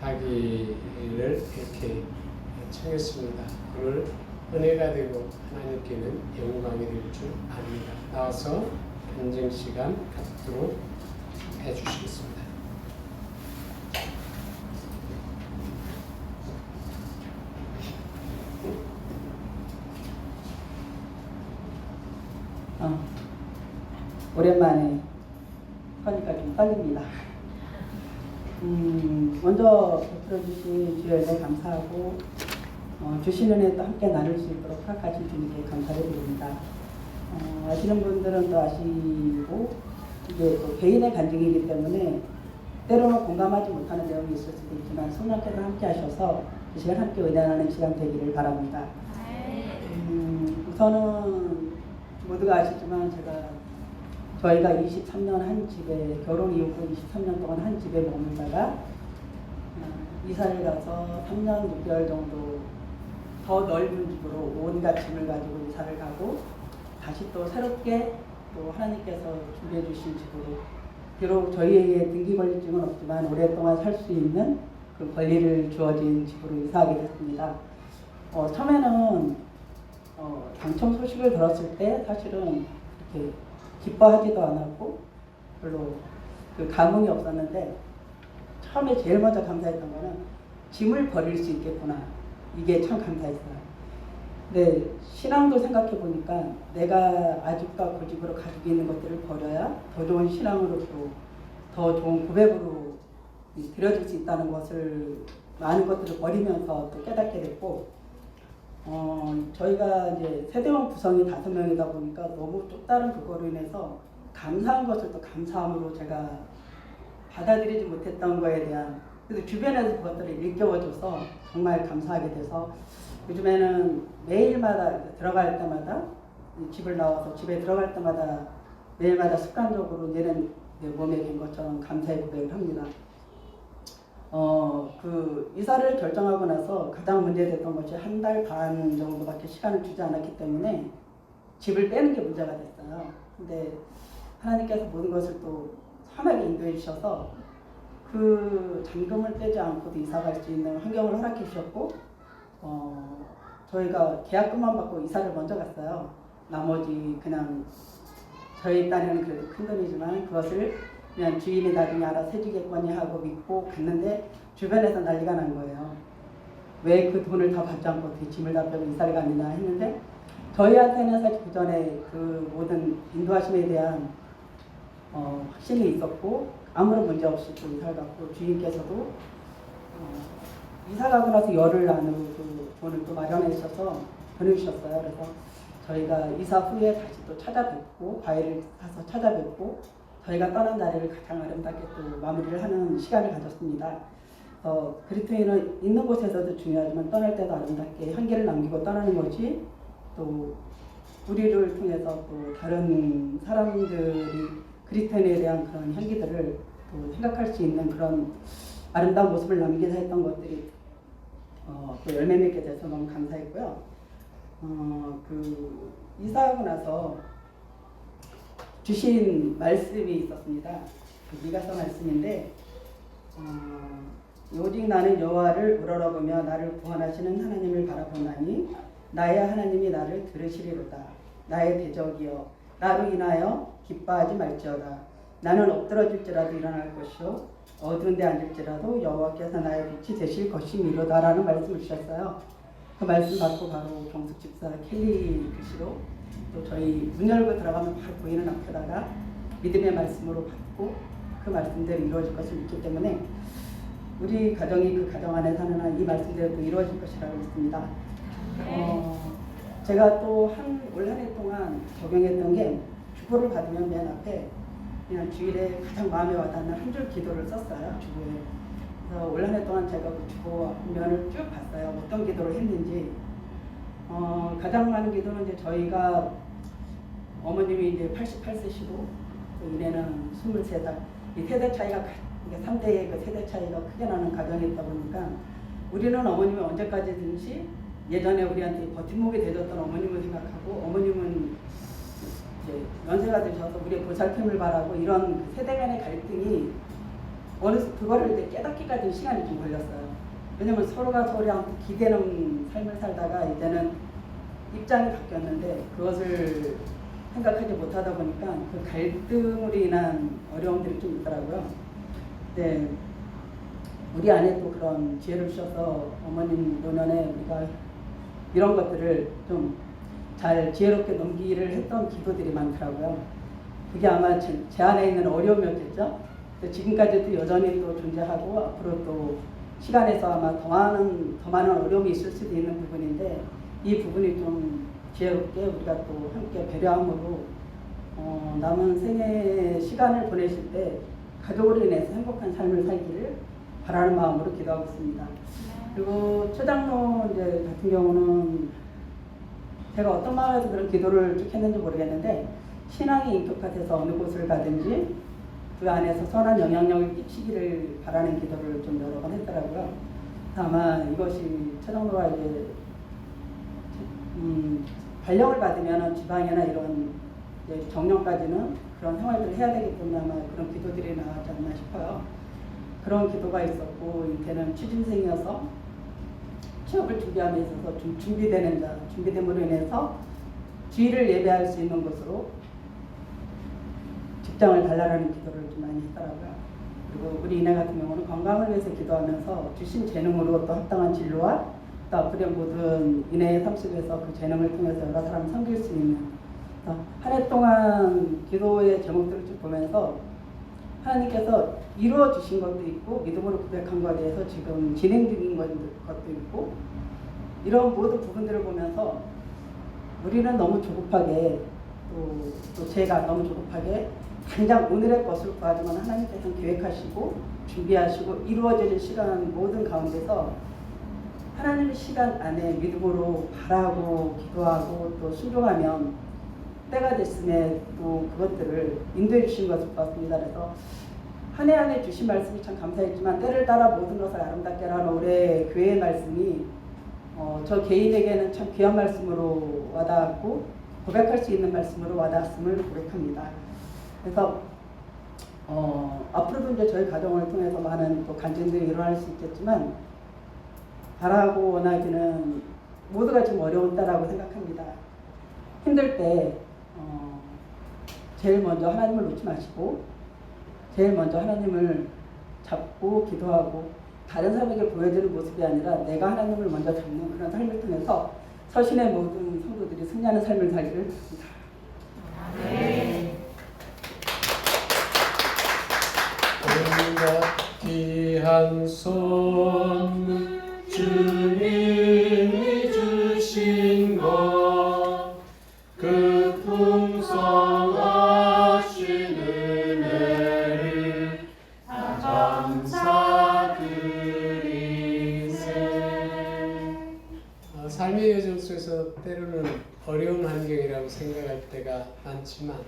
간증하기를 이렇게 청했습니다. 오늘 은혜가 되고 하나님께는 영광이 될 줄 압니다. 나와서 간증 시간 갖도록 해주시겠습니다. 오랜만에 하니까 좀 떨립니다. 먼저 베풀어주신 주의 은혜 감사하고 주신 은혜도 함께 나눌 수 있도록 허락하신 주님께 감사를 드립니다. 아시는 분들은 또 아시고 이게 또 개인의 간증이기 때문에 때로는 공감하지 못하는 내용이 있을 수도 있지만 성령께서 함께 하셔서 이 시간 함께 은혜 나누는 시간 되기를 바랍니다. 우선은 모두가 아시지만 저희가 23년 한 집에 결혼 이후로 23년 동안 한 집에 머물다가 이사를 가서 3년 6개월 정도 더 넓은 집으로 온갖 짐을 가지고 이사를 가고 다시 또 새롭게 또 하나님께서 준비해 주신 집으로 비록 저희에게 등기 권리증은 없지만 오랫동안 살 수 있는 그 권리를 주어진 집으로 이사하게 됐습니다. 처음에는 당첨 소식을 들었을 때 사실은 이렇게 기뻐하지도 않았고 별로 그 감흥이 없었는데 처음에 제일 먼저 감사했던 거는 짐을 버릴 수 있겠구나. 이게 참 감사했어요. 근데 신앙도 생각해 보니까 내가 아집과 고집으로 가지고 있는 것들을 버려야 더 좋은 신앙으로 또 더 좋은 고백으로 드려질 수 있다는 것을 많은 것들을 버리면서 또 깨닫게 됐고, 저희가 이제 세대원 구성이 5명이다 보니까 너무 또 다른 그거로 인해서 감사한 것을 또 감사함으로 제가 받아들이지 못했던 거에 대한, 그래도 주변에서 그것들을 일깨워줘서 정말 감사하게 돼서 요즘에는 매일마다 들어갈 때마다 집을 나와서 집에 들어갈 때마다 매일마다 습관적으로 얘는 내 몸에 된 것처럼 감사의 고백을 합니다. 그 이사를 결정하고 나서 가장 문제됐던 것이 1달 반 정도밖에 시간을 주지 않았기 때문에 집을 빼는 게 문제가 됐어요. 근데 하나님께서 모든 것을 또 선하게 인도해 주셔서 그 잔금을 떼지 않고도 이사 갈 수 있는 환경을 허락해 주셨고, 저희가 계약금만 받고 이사를 먼저 갔어요. 나머지 그냥 저희 딴에는 그래도 큰 돈이지만 그것을 그냥 주인이 나중에 알아서 해주겠거니 하고 믿고 갔는데 주변에서 난리가 난 거예요. 왜 그 돈을 다 받지 않고 어떻게 짐을 다 빼고 이사를 갔느냐 했는데, 저희한테는 사실 그 전에 그 모든 인도하심에 대한 확신이 있었고 아무런 문제 없이 또 이사를 갔고, 주인께서도 이사 가고 나서 열흘 안으로 그 돈을 또 마련해 주셔서 보내주셨어요. 그래서 저희가 이사 후에 다시 또 찾아뵙고 과일을 사서 찾아뵙고 저희가 떠난 자리를 가장 아름답게 또 마무리를 하는 시간을 가졌습니다. 그리스도인은 있는 곳에서도 중요하지만 떠날 때도 아름답게 향기를 남기고 떠나는 것이 또 우리를 통해서 또 다른 사람들이 그리스도인에 대한 그런 향기들을 또 생각할 수 있는 그런 아름다운 모습을 남기자 했던 것들이 또 열매 맺게 돼서 너무 감사했고요. 그 이사하고 나서 주신 말씀이 있었습니다. 그 미가서 말씀인데, 오직 나는 여호와를 우러러보며 나를 구원하시는 하나님을 바라보나니 나의 하나님이 나를 들으시리로다. 나의 대적이여 나로 인하여 기뻐하지 말지어다. 나는 엎드러질지라도 일어날 것이요 어두운 데 앉을지라도 여호와께서 나의 빛이 되실 것이미로다라는 말씀을 주셨어요. 그 말씀 받고 바로 정숙 집사 켈리 글씨로 또 저희 문 열고 들어가면 바로 보이는 앞에다가 믿음의 말씀으로 받고 그 말씀대로 이루어질 것을 믿기 때문에 우리 가정이 그 가정 안에 사는 한 이 말씀대로 또 이루어질 것이라고 믿습니다. 제가 또 올 한 해 동안 적용했던 게 주보를 받으면 맨 앞에 그냥 주일에 가장 마음에 와닿는 한 줄 기도를 썼어요. 주보에. 그래서 올 한 해 동안 제가 그 주보 면을 쭉 봤어요. 어떤 기도를 했는지. 가장 많은 기도는 이제 저희가 어머님이 이제 88세시고 이래는 23살. 이 세대 차이가, 이게 3대의 그 세대 차이가 크게 나는 가정이었다 보니까 우리는 어머님이 언제까지든지 예전에 우리한테 버팀목이 되줬던 어머님을 생각하고, 어머님은 이제 연세가 드셔서 우리의 보살핌을 바라고, 이런 세대 간의 갈등이 그거를 이제 깨닫기까지 시간이 좀 걸렸어요. 왜냐면 서로가 서로한테 기대는 삶을 살다가 이제는 입장이 바뀌었는데 그것을 생각하지 못하다 보니까 그 갈등으로 인한 어려움들이 좀 있더라고요. 네, 우리 안에 또 그런 지혜를 주셔서 어머님 노년에 우리가 이런 것들을 좀 잘 지혜롭게 넘기를 했던 기도들이 많더라고요. 그게 아마 제 안에 있는 어려움이었겠죠. 지금까지도 여전히 또 존재하고 앞으로 또 시간에서 아마 더 많은 어려움이 있을 수도 있는 부분인데, 이 부분이 좀 지혜롭게 우리가 또 함께 배려함으로 남은 생애 시간을 보내실 때 가족으로 인해서 행복한 삶을 살기를 바라는 마음으로 기도하고 있습니다. 그리고 최장로 이제 같은 경우는 제가 어떤 마음에서 그런 기도를 쭉 했는지 모르겠는데, 신앙이 인격화돼서 어느 곳을 가든지 그 안에서 선한 영향력을 끼치기를 바라는 기도를 좀 여러 번 했더라고요. 아마 이것이 최장로가 이제 발령을 받으면 지방이나 이런 이제 정년까지는 그런 생활들을 해야 되기 때문에 아마 그런 기도들이 나왔지 않나 싶어요. 그런 기도가 있었고, 인태는 취준생이어서 취업을 준비함에 있어서 좀 준비됨으로 인해서 주일을 예배할 수 있는 곳으로 직장을 달라라는 기도를 좀 많이 했더라고요. 그리고 우리 이내 같은 경우는 건강을 위해서 기도하면서 주신 재능으로 또 합당한 진로와 또 앞으로 모든 인해 30에서 그 재능을 통해서 여러 사람 섬길 수 있는 한 해 동안 기도의 제목들을 쭉 보면서 하나님께서 이루어 주신 것도 있고 믿음으로 고백한 것에 대해서 지금 진행 중인 것도 있고 이런 모든 부분들을 보면서 우리는 너무 조급하게 또 제가 너무 조급하게 당장 오늘의 것을 구하지만 하나님께서는 계획하시고 준비하시고 이루어질 시간 모든 가운데서 하나님의 시간 안에 믿음으로 바라고 기도하고 또 순종하면 때가 됐음에 또 그것들을 인도해 주신 것을 봤습니다. 그래서 한 해 안에 주신 말씀이 참 감사했지만 때를 따라 모든 것을 아름답게 하는 올해 교회의 말씀이 저 개인에게는 참 귀한 말씀으로 와닿았고 고백할 수 있는 말씀으로 와닿았음을 고백합니다. 그래서 앞으로도 이제 저희 가정을 통해서 많은 또 간증들이 일어날 수 있겠지만 바라고 원하기는 모두가 좀 어려운 때라고 생각합니다. 힘들 때 제일 먼저 하나님을 놓지 마시고 제일 먼저 하나님을 잡고 기도하고 다른 사람에게 보여주는 모습이 아니라 내가 하나님을 먼저 잡는 그런 삶을 통해서 서신의 모든 성도들이 승리하는 삶을 살기를 바랍니다. 네. 귀한 손 주님이 주신 것 그 풍성하신 은혜를 감사드리세. 삶의 여정 속에서 때로는 어려운 환경이라고 생각할 때가 많지만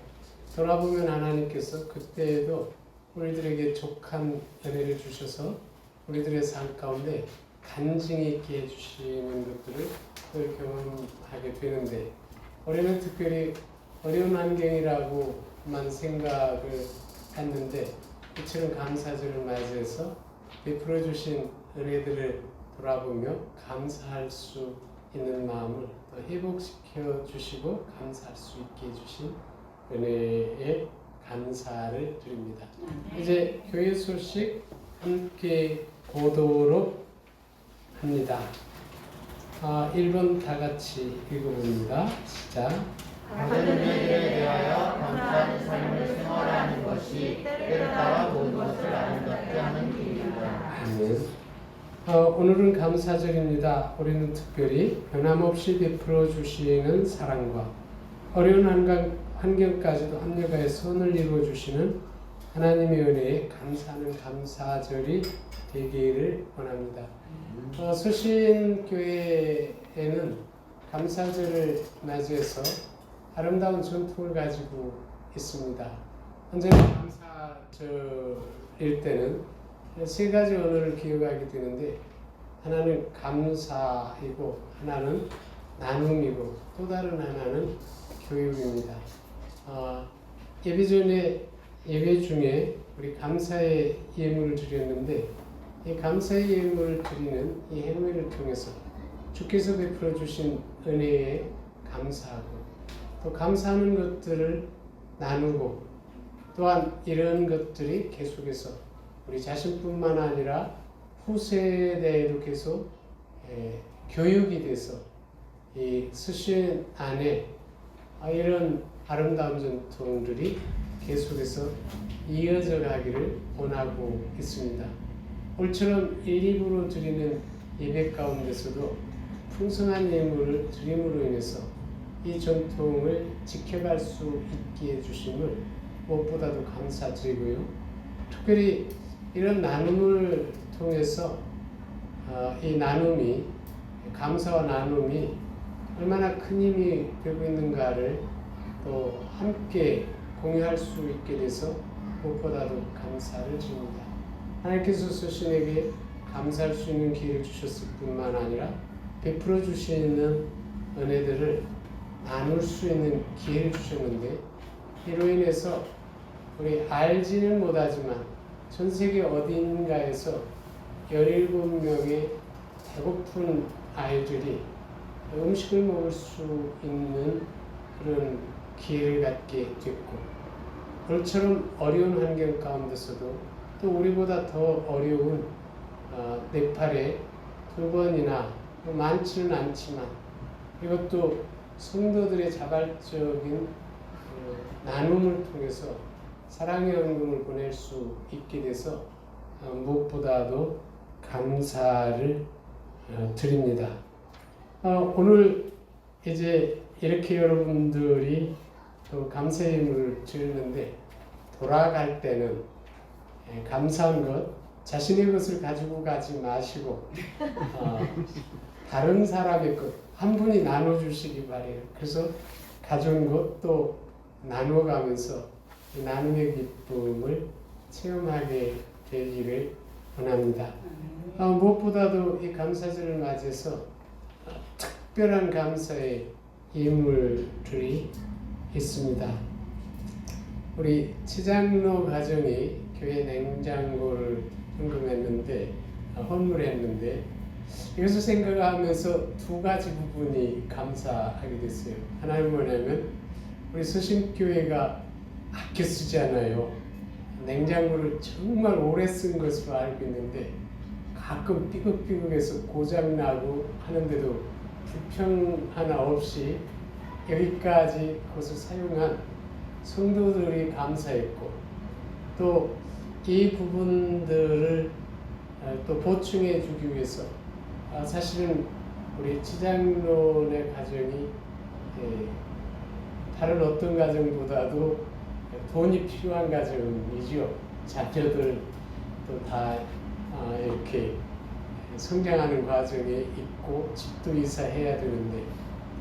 돌아보면 하나님께서 그때에도 우리들에게 족한 은혜를 주셔서 우리들의 삶 가운데 간증이 있게 해주시는 것들을 늘 경험하게 되는데 우리는 특별히 어려운 환경이라고만 생각을 했는데 이처럼 감사절을 맞이해서 베풀어 주신 은혜들을 돌아보며 감사할 수 있는 마음을 또 회복시켜 주시고 감사할 수 있게 해주신 은혜에 감사를 드립니다. 이제 교회 소식 함께 보도록 합니다. 1번 다 같이 읽어봅니다. 시작. 작은 은혜들에 대하여 감사하는 삶을 생활하는 것이 때를 따라 모든 것을 아름답게 하는 길이다. 아멘. 오늘은 감사절입니다. 우리는 특별히 변함없이 베풀어 주시는 사랑과 어려운 환경까지도 합력하여 선을 이루어 주시는 하나님의 은혜에 감사하는 감사절이 되기를 원합니다. 수신교회에는 감사절을 맞이해서 아름다운 전통을 가지고 있습니다. 언제나 감사절일 때는 세 가지 언어를 기억하게 되는데 하나는 감사이고 하나는 나눔이고 또 다른 하나는 교육입니다. 예배 중에 우리 감사의 예물을 드렸는데 이 감사의 예물을 드리는 이 행위를 통해서 주께서 베풀어 주신 은혜에 감사하고 또 감사하는 것들을 나누고 또한 이런 것들이 계속해서 우리 자신뿐만 아니라 후세대에도 계속 교육이 돼서 이 수신 안에 이런 아름다운 전통들이 계속해서 이어져 가기를 원하고 있습니다. 올처럼 1, 2부로 드리는 예배 가운데서도 풍성한 예물을 드림으로 인해서 이 전통을 지켜갈 수 있게 해주심을 무엇보다도 감사드리고요. 특별히 이런 나눔을 통해서 이 나눔이 감사와 나눔이 얼마나 큰 힘이 되고 있는가를 또 함께 공유할 수 있게 돼서 무엇보다도 감사를 드립니다. 하나님께서 수신에게 감사할 수 있는 기회를 주셨을 뿐만 아니라 베풀어 주시는 은혜들을 나눌 수 있는 기회를 주셨는데 이로 인해서 우리 알지는 못하지만 전 세계 어딘가에서 17명의 배고픈 아이들이 음식을 먹을 수 있는 그런 기회를 갖게 됐고 올처럼 어려운 환경 가운데서도 또 우리보다 더 어려운 네팔에 2번이나 많지는 않지만 이것도 성도들의 자발적인 나눔을 통해서 사랑의 헌금을 보낼 수 있게 돼서 무엇보다도 감사를 드립니다. 오늘 이제 이렇게 여러분들이 또 감사의 힘을 드리는데 돌아갈 때는 감사한 것 자신의 것을 가지고 가지 마시고 다른 사람의 것 한 분이 나눠주시기 바래요. 그래서 가져온 것도 나눠가면서 이 나눔의 기쁨을 체험하게 되기를 원합니다. 무엇보다도 이 감사절을 맞이해서 특별한 감사의 예물들이 있습니다. 우리 치장로 가정이 교회 냉장고를 헌물했는데 이것을 생각하면서 두 가지 부분이 감사하게 됐어요. 하나는 뭐냐면 우리 서신교회가 아껴 쓰잖아요. 냉장고를 정말 오래 쓴 것으로 알고 있는데 가끔 삐걱삐걱해서 고장나고 하는데도 불평 하나 없이 여기까지 그것을 사용한 성도들이 감사했고 또 이 부분들을 또 보충해 주기 위해서 사실은 우리 치장론의 가정이 다른 어떤 가정보다도 돈이 필요한 가정이죠. 자녀들 또 다 이렇게 성장하는 과정에 있고 집도 이사해야 되는데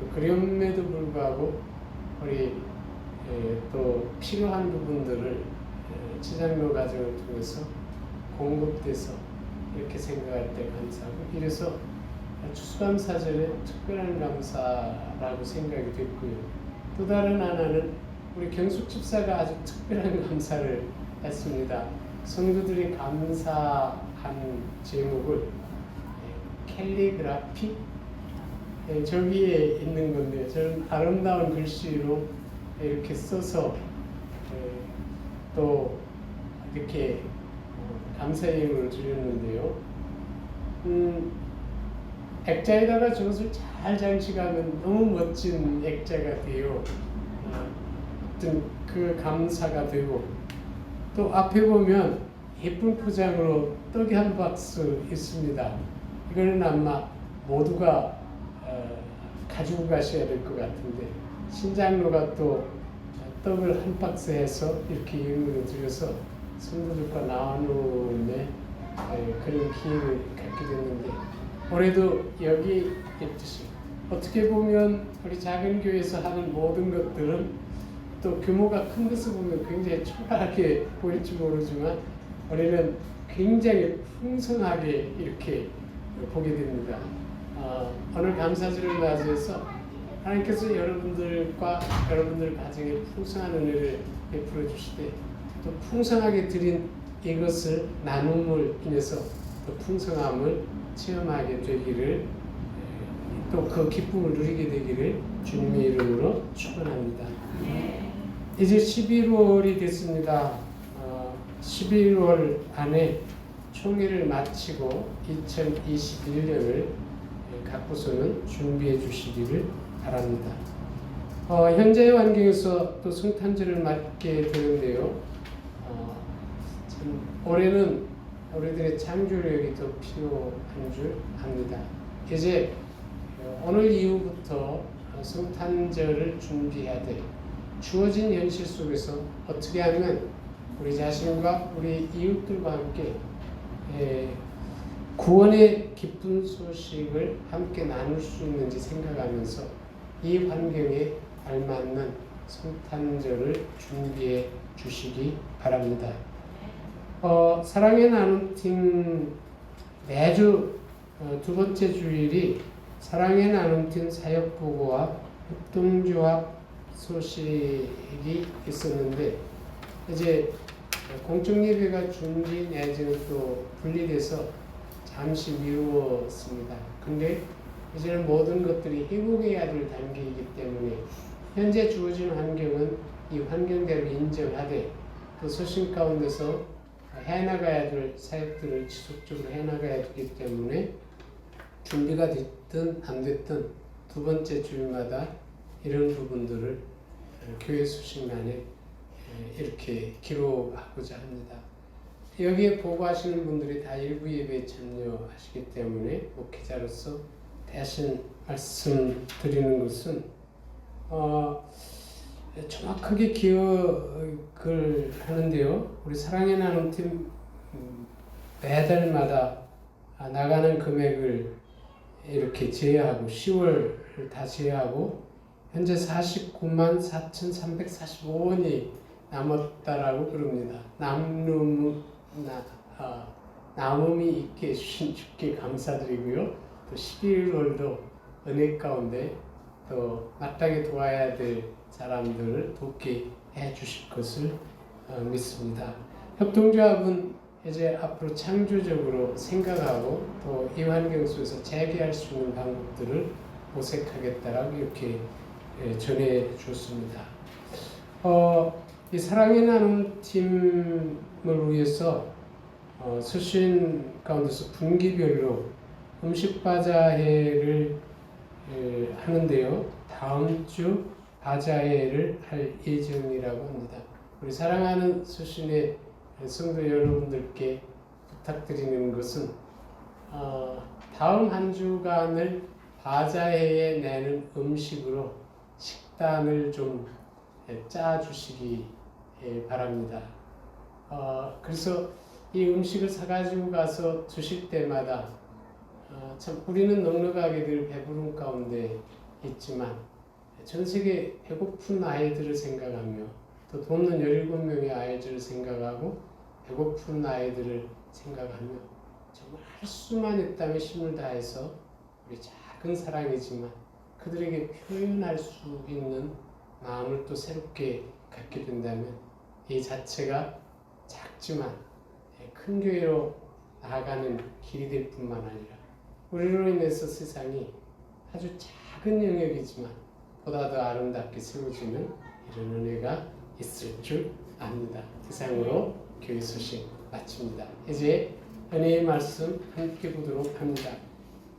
또 그럼에도 불구하고 우리 또 필요한 부분들을 치장로 가정을 통해서 공급돼서 이렇게 생각할 때 감사하고 이래서 추수감사절에 특별한 감사라고 생각이 됐고요. 또 다른 하나는 우리 경숙 집사가 아주 특별한 감사를 했습니다. 성도들이 감사한 제목을 캘리그라피 저 위에 있는 건데요. 저는 아름다운 글씨로 이렇게 써서 또 이렇게 감사의 힘을 드렸는데요. 액자에다가 저것을 잘 장식하면 너무 멋진 액자가 돼요. 어떤 그 감사가 되고 또 앞에 보면 예쁜 포장으로 떡이 한 박스 있습니다. 이거는 아마 모두가 가지고 가셔야 될 것 같은데 신장로가 또 떡을 한 박스 해서 이렇게 예물을 드려서 성도들과 나누는 그런 기회를 갖게 됐는데 올해도 여기 있듯이 어떻게 보면 우리 작은 교회에서 하는 모든 것들은 또 규모가 큰 것을 보면 굉장히 초라하게 보일지 모르지만 우리는 굉장히 풍성하게 이렇게 보게 됩니다. 오늘 감사절을 맞이해서 하나님께서 여러분들과 여러분들 가정에 풍성한 은혜를 베풀어 주시되 또 풍성하게 드린 이것을 나눔을 인해서 또 풍성함을 체험하게 되기를 또 그 기쁨을 누리게 되기를 주님의 이름으로 축원합니다. 이제 11월이 됐습니다. 11월 안에 총회를 마치고 2021년을 갖고서는 준비해 주시기를 바랍니다. 현재의 환경에서 또 성탄절을 맞게 되는데요. 참 올해는 우리들의 창조력이 더 필요한 줄 압니다. 이제 오늘 이후부터 성탄절을 준비해야 돼. 주어진 현실 속에서 어떻게 하면 우리 자신과 우리 이웃들과 함께 구원의 기쁜 소식을 함께 나눌 수 있는지 생각하면서 이 환경에 알맞는 성탄절을 준비해 주시기 바랍니다. 사랑의 나눔팀 매주 두 번째 주일이 사랑의 나눔팀 사역보고와 협동조합 소식이 있었는데 이제 공청예배가 준비 내지는 또 분리돼서 잠시 미루었습니다. 근데 이제는 모든 것들이 회복해야 될 단계이기 때문에 현재 주어진 환경은 이 환경대로 인정하되 또 소신 가운데서 해나가야 될 사역들을 지속적으로 해나가야 되기 때문에 준비가 됐든 안 됐든 두 번째 주일마다 이런 부분들을 교회 수식란에 이렇게 기록하고자 합니다. 여기에 보고하시는 분들이 다 일부 예배에 참여하시기 때문에 목회자로서 대신 말씀드리는 것은 정확하게 기억을 하는데요. 우리 사랑의 나눔팀 매달마다 나가는 금액을 이렇게 제외하고 10월 다 제외하고 현재 49만 4,345원이 남았다라고 그럽니다. 남음이 있게 해주신 주께 감사드리고요. 또 11월도 은혜 가운데 또 마땅히 도와야 될 사람들을 돕게 해주실 것을 믿습니다. 협동조합은 이제 앞으로 창조적으로 생각하고 또 이 환경 속에서 재개할 수 있는 방법들을 모색하겠다라고 이렇게 전해 줬습니다. 이 사랑의 나눔 팀을 위해서 수신 가운데서 분기별로 음식 바자회를 하는데요. 다음 주 바자회를 할 예정이라고 합니다. 우리 사랑하는 수신의 성도 여러분들께 부탁드리는 것은 다음 한 주간을 바자회에 내는 음식으로 식단을 좀 짜주시기 바랍니다. 그래서 이 음식을 사가지고 가서 드실 때마다 참 우리는 넉넉하게 늘 배부른 가운데 있지만 전 세계 배고픈 아이들을 생각하며 또 돕는 17명의 아이들을 생각하고 배고픈 아이들을 생각하며 정말 할 수만 있다면 힘을 다해서 우리 작은 사랑이지만 그들에게 표현할 수 있는 마음을 또 새롭게 갖게 된다면 이 자체가 작지만 큰 교회로 나아가는 길이 될 뿐만 아니라 우리로 인해서 세상이 아주 작은 영역이지만 보다 더 아름답게 세워지는 이런 은혜가 있을 줄 압니다. 이상으로 교회 소식 마칩니다. 이제 은혜의 말씀 함께 보도록 합니다.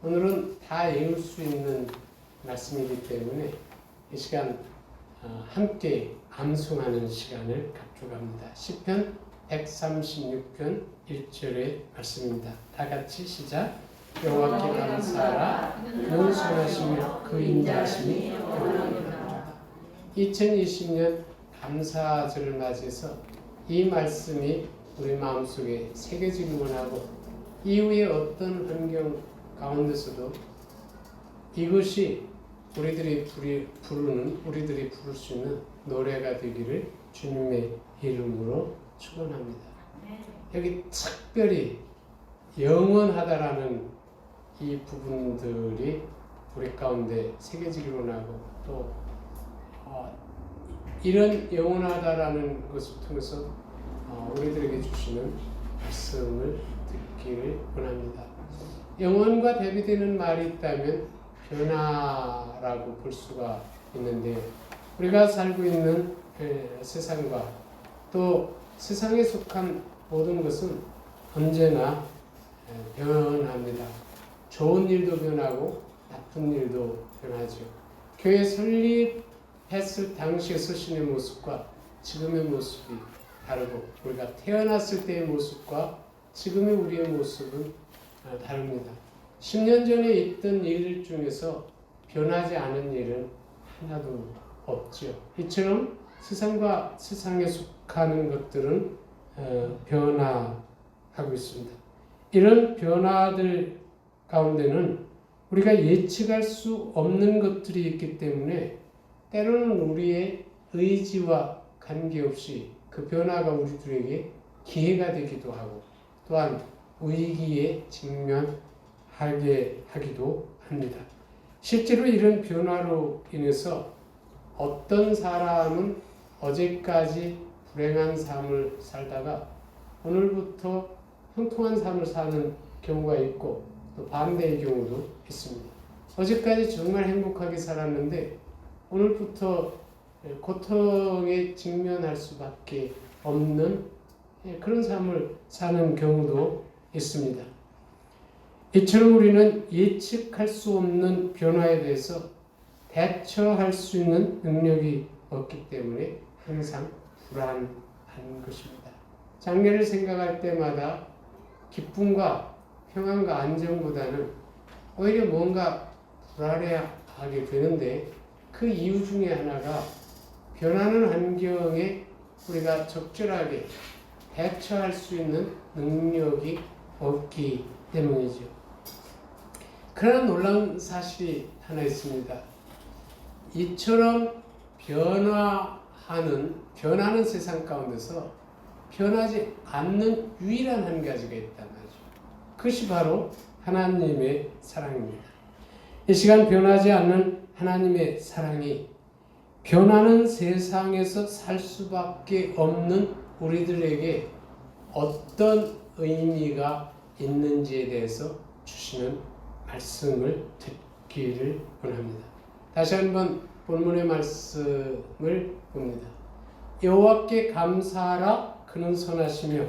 오늘은 다 외울 수 있는 말씀이기 때문에 이 시간 함께 암송하는 시간을 갖도록 합니다. 시편 136편 1절의 말씀입니다. 다 같이 시작. 여호와께 감사하라. 용서하시며 그 인자하심이 영원하리로다. 2020년 감사절을 맞이해서 이 말씀이 우리 마음속에 새겨지기 원하고 이후에 어떤 환경 가운데서도 이것이 우리들이 부를 수 있는 노래가 되기를 주님의 이름으로 축원합니다. 여기 특별히 영원하다라는 이 부분들이 우리 가운데 새겨지기를 원하고 또 이런 영원하다라는 것을 통해서 우리들에게 주시는 말씀을 듣기를 원합니다. 영원과 대비되는 말이 있다면 변화라고 볼 수가 있는데 우리가 살고 있는 세상과 또 세상에 속한 모든 것은 언제나 변합니다. 좋은 일도 변하고 나쁜 일도 변하죠. 교회 설립했을 당시의 수신의 모습과 지금의 모습이 다르고 우리가 태어났을 때의 모습과 지금의 우리의 모습은 다릅니다. 10년 전에 있던 일 중에서 변하지 않은 일은 하나도 없죠. 이처럼 세상과 세상에 속하는 것들은 변화하고 있습니다. 이런 변화들 가운데는 우리가 예측할 수 없는 것들이 있기 때문에 때로는 우리의 의지와 관계없이 그 변화가 우리들에게 기회가 되기도 하고 또한 위기에 직면하게 하기도 합니다. 실제로 이런 변화로 인해서 어떤 사람은 어제까지 불행한 삶을 살다가 오늘부터 형통한 삶을 사는 경우가 있고 또 반대의 경우도 있습니다. 어제까지 정말 행복하게 살았는데 오늘부터 고통에 직면할 수밖에 없는 그런 삶을 사는 경우도 있습니다. 이처럼 우리는 예측할 수 없는 변화에 대해서 대처할 수 있는 능력이 없기 때문에 항상 불안한 것입니다. 장래를 생각할 때마다 기쁨과 평안과 안정보다는 오히려 뭔가 불안해하게 되는데, 그 이유 중에 하나가 변하는 환경에 우리가 적절하게 대처할 수 있는 능력이 없기 때문이죠. 그러나 놀라운 사실이 하나 있습니다. 이처럼 변하는 세상 가운데서 변하지 않는 유일한 한 가지가 있단 말이죠. 그것이 바로 하나님의 사랑입니다. 이 시간 변하지 않는 하나님의 사랑이 변하는 세상에서 살 수밖에 없는 우리들에게 어떤 의미가 있는지에 대해서 주시는 말씀을 듣기를 원합니다. 다시 한번 본문의 말씀을 봅니다. 여호와께 감사하라. 그는 선하시며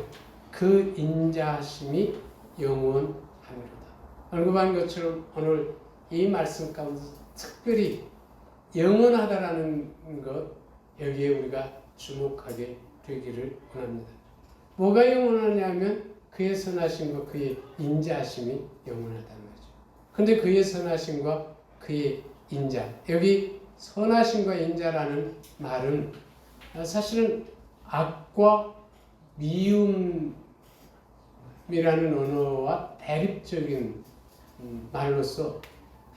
그 인자하심이 영원하리로다. 언급한 것처럼 오늘 이 말씀 가운데 특별히 영원하다라는 것, 여기에 우리가 주목하게 되기를 원합니다. 뭐가 영원하냐면 그의 선하심과 그의 인자하심이 영원하다는 거죠. 근데 그의 선하심과 그의 인자, 여기 선하심과 인자라는 말은 사실은 악과 미움이라는 언어와 대립적인 말로서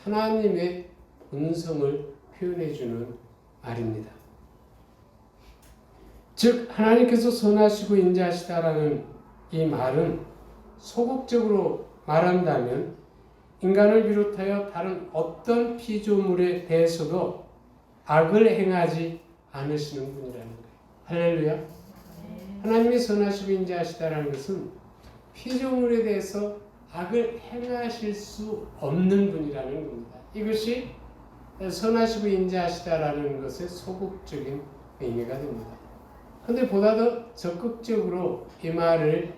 하나님의 본성을 표현해주는 말입니다. 즉 하나님께서 선하시고 인자하시다라는 이 말은 소극적으로 말한다면 인간을 비롯하여 다른 어떤 피조물에 대해서도 악을 행하지 않으시는 분이라는 거예요. 할렐루야. 하나님이 선하시고 인자하시다라는 것은 피조물에 대해서 악을 행하실 수 없는 분이라는 겁니다. 이것이 선하시고 인자하시다라는 것의 소극적인 의미가 됩니다. 그런데 보다 더 적극적으로 이 말의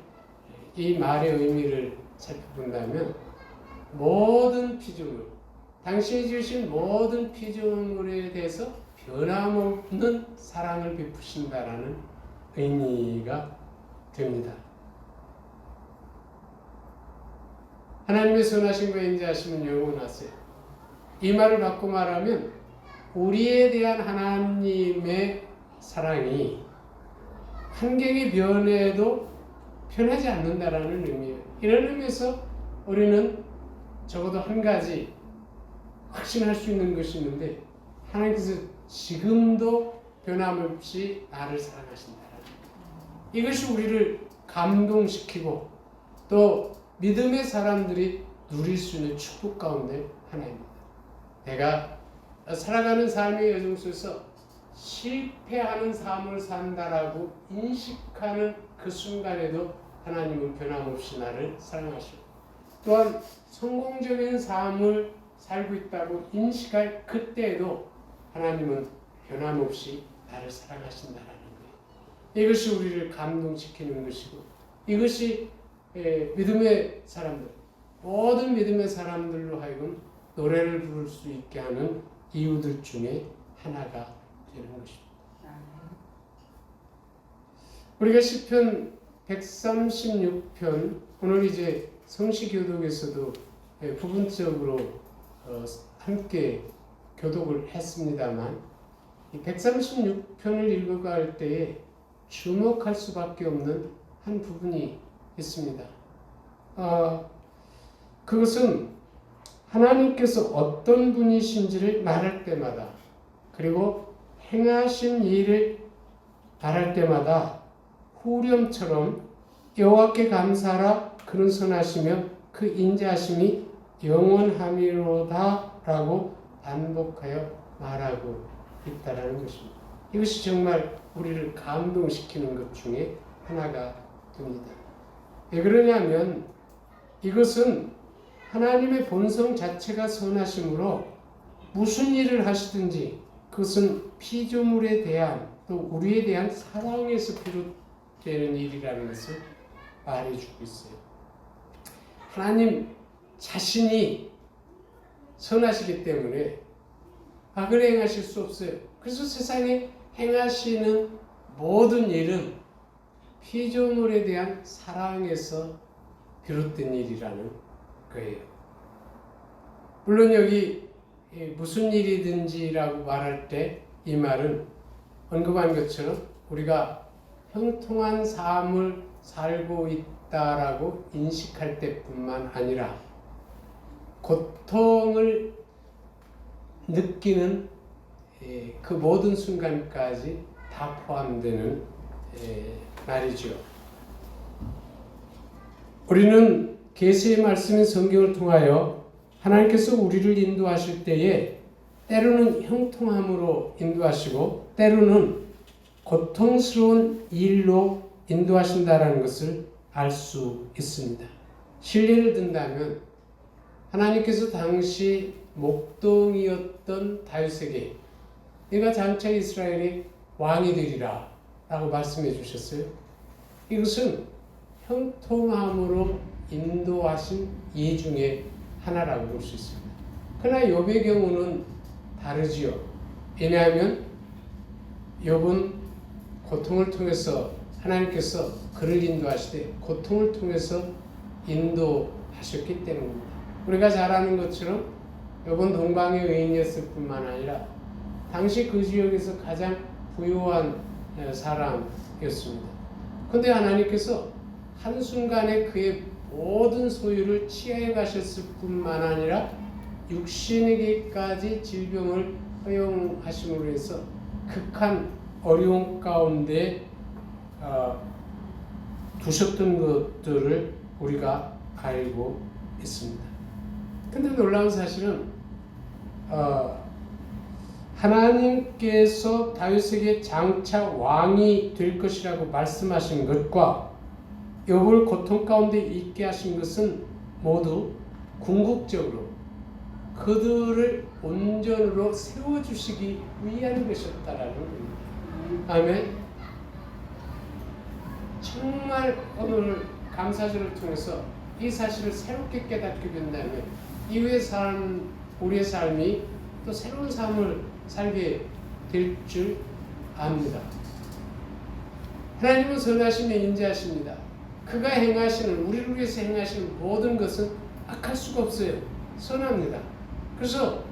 의미를 살펴본다면 모든 피조물, 당신이 지으신 모든 피조물에 대해서 변함없는 사랑을 베푸신다라는 의미가 됩니다. 하나님의 선하심과 인자하심은 영원하세요. 이 말을 바꿔 말하면 우리에 대한 하나님의 사랑이 환경이 변해도 변하지 않는다라는 의미예요. 이런 의미에서 우리는 적어도 한 가지 확신할 수 있는 것이 있는데, 하나님께서 지금도 변함없이 나를 사랑하신다라는 거예요. 이것이 우리를 감동시키고 또 믿음의 사람들이 누릴 수 있는 축복 가운데 하나입니다. 내가 살아가는 삶의 여정 속에서 실패하는 삶을 산다라고 인식하는 그 순간에도 하나님은 변함없이 나를 사랑하시고, 또한 성공적인 삶을 살고 있다고 인식할 그때에도 하나님은 변함없이 나를 사랑하신다라는 거예요. 이것이 우리를 감동시키는 것이고, 이것이 믿음의 사람들, 모든 믿음의 사람들로 하여금 노래를 부를 수 있게 하는 이유들 중에 하나가 되는 것입니다. 우리가 시편 136편, 오늘 이제 성시교독에서도 부분적으로 함께 교독을 했습니다만, 이 136편을 읽어갈 때에 주목할 수밖에 없는 한 부분이 있습니다. 그것은 하나님께서 어떤 분이신지를 말할 때마다, 그리고 행하신 일을 말할 때마다 후렴처럼 여호와께 감사하라. 그는 선하시며 그 인자하심이 영원함이로다 라고 반복하여 말하고 있다라는 것입니다. 이것이 정말 우리를 감동시키는 것 중에 하나가 됩니다. 왜 그러냐면 이것은 하나님의 본성 자체가 선하심으로 무슨 일을 하시든지 그것은 피조물에 대한 또 우리에 대한 사랑에서 비롯되는 일이라는 것을 말해주고 있어요. 하나님 자신이 선하시기 때문에 악을 행하실 수 없어요. 그래서 세상에 행하시는 모든 일은 피조물에 대한 사랑에서 비롯된 일이라는 거예요. 물론 여기 무슨 일이든지라고 말할 때 이 말은 언급한 것처럼 우리가 형통한 삶을 살고 있다라고 인식할 때뿐만 아니라 고통을 느끼는 그 모든 순간까지 다 포함되는 말이죠. 우리는 계시의 말씀인 성경을 통하여 하나님께서 우리를 인도하실 때에 때로는 형통함으로 인도하시고 때로는 고통스러운 일로 인도하신다라는 것을 알 수 있습니다. 실례를 든다면 하나님께서 당시 목동이었던 다윗에게 네가 장차 이스라엘의 왕이 되리라 라고 말씀해 주셨어요. 이것은 형통함으로 인도하신 예 중에 하나라고 볼 수 있습니다. 그러나 욥의 경우는 다르지요. 왜냐하면 욥은 고통을 통해서 하나님께서 그를 인도하시되 고통을 통해서 인도하셨기 때문입니다. 우리가 잘 아는 것처럼 욥은 동방의 의인이었을 뿐만 아니라 당시 그 지역에서 가장 부유한 사람이었습니다. 그런데 하나님께서 한순간에 그의 모든 소유를 취해 가셨을 뿐만 아니라 육신에게까지 질병을 허용하심으로 해서 극한 어려움 가운데 두셨던 것들을 우리가 알고 있습니다. 근데 놀라운 사실은 하나님께서 다윗에게 장차 왕이 될 것이라고 말씀하신 것과 욥을 고통 가운데 있게 하신 것은 모두 궁극적으로 그들을 온전으로 세워주시기 위한 것이었다라는 겁니다. 아멘. 정말 오늘 감사절을 통해서 이 사실을 새롭게 깨닫게 된다면 이후의 삶, 우리의 삶이 또 새로운 삶을 살게 될 줄 압니다. 하나님은 선하시며 인자하십니다. 그가 행하시는, 우리를 위해서 행하시는 모든 것은 악할 수가 없어요. 선합니다. 그래서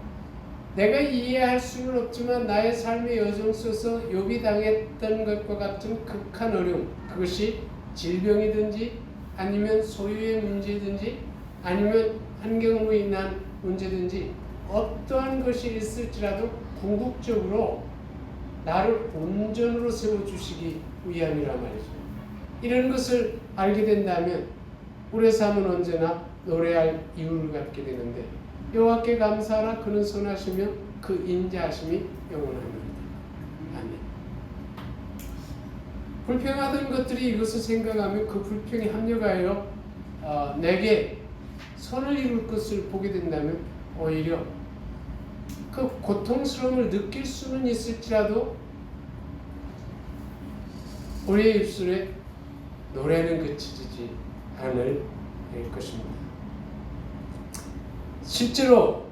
내가 이해할 수는 없지만 나의 삶의 여정 속에서 욥이 당했던 것과 같은 극한 어려움, 그것이 질병이든지 아니면 소유의 문제든지 아니면 환경으로 인한 문제든지 어떠한 것이 있을지라도 궁극적으로 나를 온전으로 세워주시기 위함이라 말이죠. 이런 것을 알게 된다면 우리의 삶은 언제나 노래할 이유를 갖게 되는데 여호와께 감사하라 그는 선하시며 그 인자하심이 영원합니다. 아멘. 불평하던 것들이 이것을 생각하면 그 불평이 합력하여 내게 선을 이룰 것을 보게 된다면 오히려 그 고통스러움을 느낄 수는 있을지라도 우리의 입술에 노래는 그치지 않을 것입니다. 실제로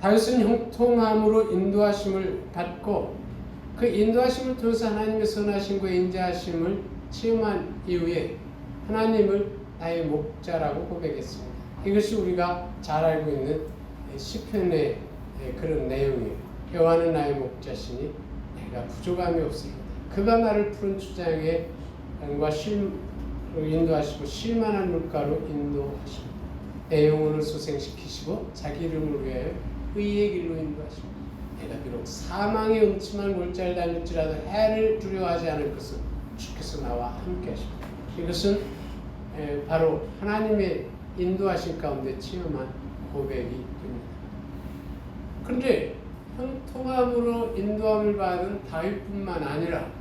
다윗은 형통함으로 인도하심을 받고 그 인도하심을 통해서 하나님의 선하심과 인자하심을 체험한 이후에 하나님을 나의 목자라고 고백했습니다. 이것이 우리가 잘 알고 있는 시편의 그런 내용이에요. 여호와는 나의 목자시니 내가 부족함이 없습니다. 그가 나를 푸른 추장에 과 인도하시고 쉴만한 물가로 인도하십니다. 내 영혼을 소생시키시고 자기 이름을 위하여 의의 길로 인도하십니다. 내가 비록 사망의 음침한 골짜기를 다닐지라도 해를 두려워하지 않을 것은 주께서 나와 함께 하십니다. 이것은 바로 하나님의 인도하신 가운데 체험한 고백이 됩니다. 그런데 형통함으로 인도함을 받은 다윗뿐만 아니라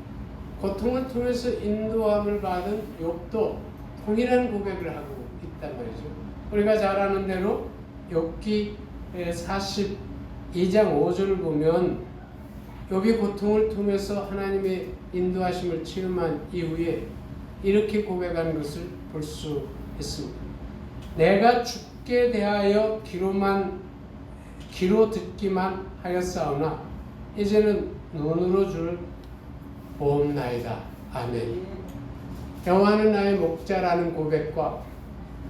고통을 통해서 인도함을 받은 욥도 동일한 고백을 하고 있단 말이죠. 우리가 잘 아는 대로 욥기 42장 5절을 보면 욥이 고통을 통해서 하나님의 인도하심을 체험한 이후에 이렇게 고백하는 것을 볼 수 있습니다. 내가 주께 대하여 귀로 듣기만 하였사오나 이제는 눈으로 줄 보옵나이다. 아멘. 여호와는 나의 목자라는 고백과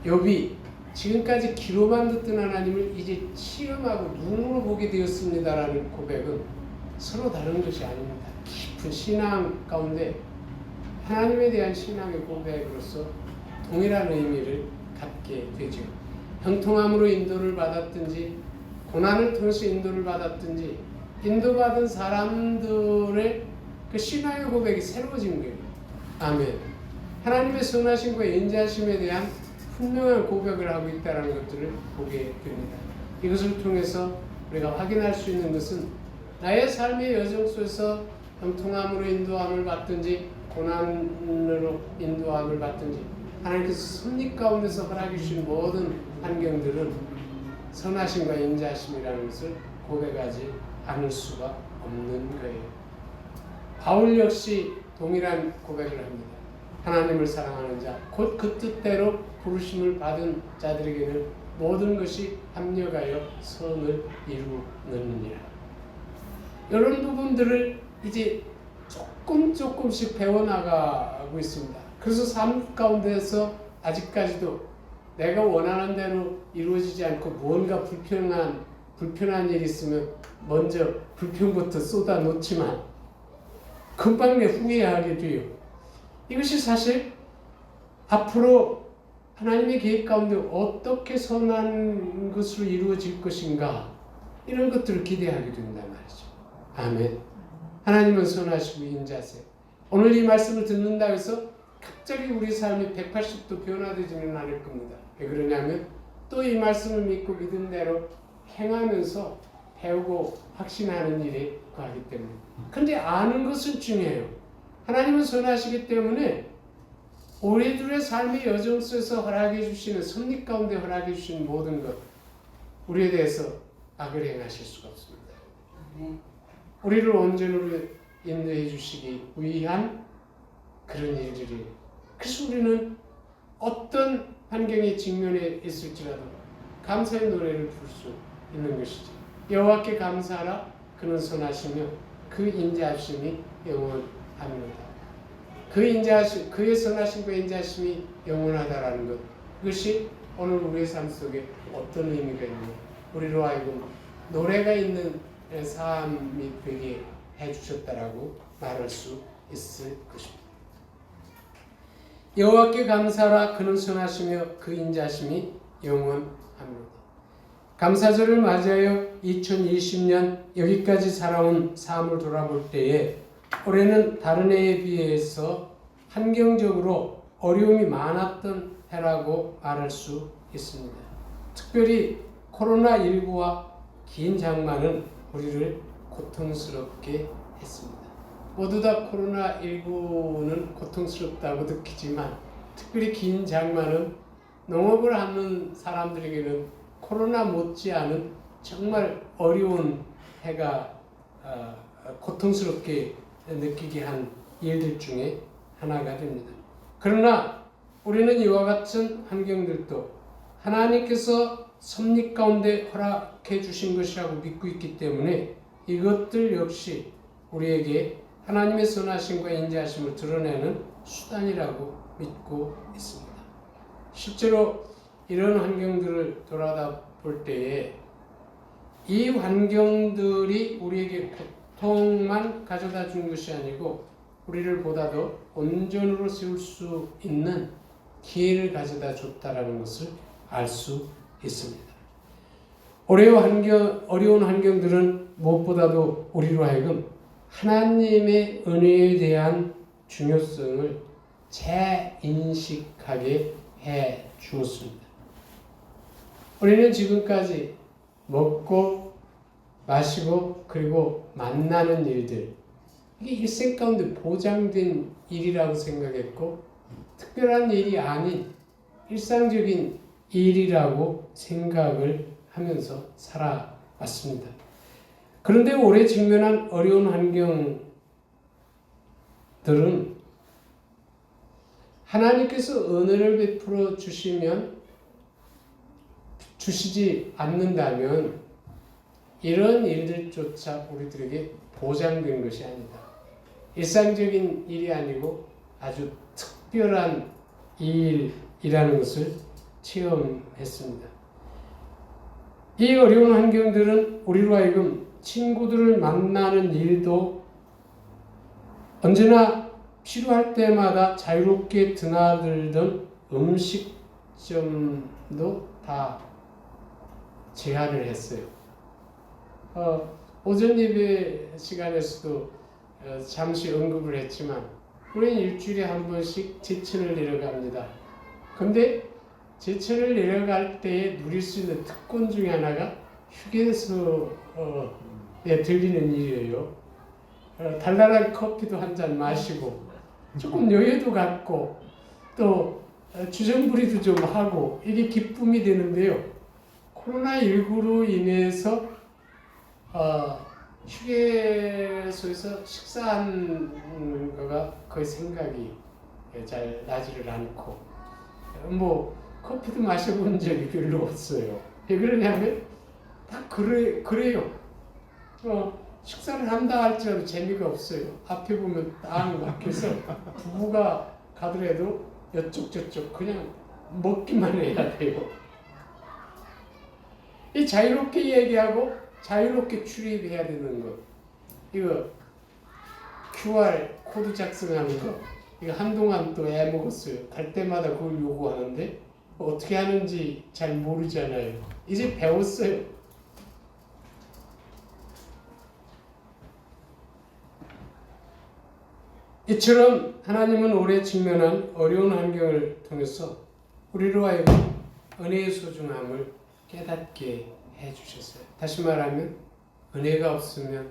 욥이 지금까지 귀로만 듣던 하나님을 이제 체험하고 눈으로 보게 되었습니다라는 고백은 서로 다른 것이 아닙니다. 깊은 신앙 가운데 하나님에 대한 신앙의 고백으로서 동일한 의미를 갖게 되죠. 형통함으로 인도를 받았든지 고난을 통해서 인도를 받았든지 인도받은 사람들의 그 신앙의 고백이 새로워진 거예요. 아멘. 하나님의 선하심과 인자하심에 대한 분명한 고백을 하고 있다는 것들을 보게 됩니다. 이것을 통해서 우리가 확인할 수 있는 것은 나의 삶의 여정 속에서 형통함으로 인도함을 받든지 고난으로 인도함을 받든지 하나님께서 섭리 가운데서 허락해 주신 모든 환경들은 선하심과 인자하심이라는 것을 고백하지 않을 수가 없는 거예요. 바울 역시 동일한 고백을 합니다. 하나님을 사랑하는 자, 곧 그 뜻대로 부르심을 받은 자들에게는 모든 것이 합력하여 선을 이루느니라. 이런 부분들을 이제 조금씩 배워나가고 있습니다. 그래서 삶 가운데서 아직까지도 내가 원하는 대로 이루어지지 않고 무언가 불편한 일이 있으면 먼저 불평부터 쏟아 놓지만 금방 후회하게 돼요. 이것이 사실 앞으로 하나님의 계획 가운데 어떻게 선한 것으로 이루어질 것인가 이런 것들을 기대하게 된단 말이죠. 아멘. 하나님은 선하시고 인자하세요. 오늘 이 말씀을 듣는다 해서 갑자기 우리 삶이 180도 변화되지는 않을 겁니다. 왜 그러냐면 또 이 말씀을 믿고 믿은 대로 행하면서 배우고 확신하는 일에 거하기 때문에. 그런데 아는 것은 중요해요. 하나님은 선하시기 때문에 우리들의 삶의 여정 속에서 허락해 주시는 섭리 가운데 허락해 주시는 모든 것 우리에 대해서 악을 행하실 수가 없습니다. 우리를 온전으로 인도해 주시기 위한 그런 일들이. 그래서 우리는 어떤 환경에 직면해 있을지라도 감사의 노래를 부를 수 있는 것이죠. 여호와께 감사하라. 그는 선하시며 그 인자하심이 영원합니다. 그의 선하심과 인자하심이 영원하다라는 것, 그것이 오늘 우리의 삶 속에 어떤 의미가 있느냐, 우리로 하여금 노래가 있는 삶이 되게 해주셨다라고 말할 수 있을 것입니다. 여호와께 감사하라. 그는 선하시며 그 인자하심이 영원합니다. 감사절을 맞이하여 2020년 여기까지 살아온 삶을 돌아볼 때에 올해는 다른 해에 비해서 환경적으로 어려움이 많았던 해라고 말할 수 있습니다. 특별히 코로나19와 긴 장마는 우리를 고통스럽게 했습니다. 모두 다 코로나19는 고통스럽다고 느끼지만 특별히 긴 장마는 농업을 하는 사람들에게는 코로나 못지않은 정말 어려운 해가 고통스럽게 느끼게 한 일들 중에 하나가 됩니다. 그러나 우리는 이와 같은 환경들도 하나님께서 섭리 가운데 허락해 주신 것이라고 믿고 있기 때문에 이것들 역시 우리에게 하나님의 선하심과 인자하심을 드러내는 수단이라고 믿고 있습니다. 실제로 이런 환경들을 돌아볼 때에 이 환경들이 우리에게 고통만 가져다 준 것이 아니고 우리를 보다 더 온전으로 세울 수 있는 기회를 가져다 줬다라는 것을 알 수 있습니다. 어려운 환경들은 무엇보다도 우리로 하여금 하나님의 은혜에 대한 중요성을 재인식하게 해 주었습니다. 우리는 지금까지 먹고 마시고 그리고 만나는 일들, 이게 일생 가운데 보장된 일이라고 생각했고 특별한 일이 아닌 일상적인 일이라고 생각을 하면서 살아왔습니다. 그런데 올해 직면한 어려운 환경들은 하나님께서 은혜를 베풀어 주시면 주시지 않는다면 이런 일들조차 우리들에게 보장된 것이 아니다. 일상적인 일이 아니고 아주 특별한 일이라는 것을 체험했습니다. 이 어려운 환경들은 우리로 하여금 친구들을 만나는 일도 언제나 필요할 때마다 자유롭게 드나들던 음식점도 다 제한을 했어요. 오전 예배 시간에서도 잠시 언급을 했지만 우리는 일주일에 한 번씩 제천을 내려갑니다. 근데 제천을 내려갈 때에 누릴 수 있는 특권 중에 하나가 휴게소에 들리는 일이에요. 달달한 커피도 한 잔 마시고 조금 여유도 갖고 또 주전부리도 좀 하고 이게 기쁨이 되는데요. 코로나19로 인해서 휴게소에서 식사하는 거가 거의 생각이 잘 나지를 않고 뭐 커피도 마셔본 적이 별로 없어요. 왜 그러냐면 다 그래요. 식사를 한다 할지라도 재미가 없어요. 앞에 보면 딱 막혀서 부부가 가더라도 이쪽 저쪽 그냥 먹기만 해야 돼요. 이 자유롭게 얘기하고 자유롭게 출입해야 되는 것. 이거 QR 코드 작성하는 거. 이거 한동안 또 애먹었어요. 갈 때마다 그걸 요구하는데 어떻게 하는지 잘 모르잖아요. 이제 배웠어요. 이처럼 하나님은 올해 직면한 어려운 환경을 통해서 우리로 하여금 은혜의 소중함을 깨닫게 해주셨어요. 다시 말하면 은혜가 없으면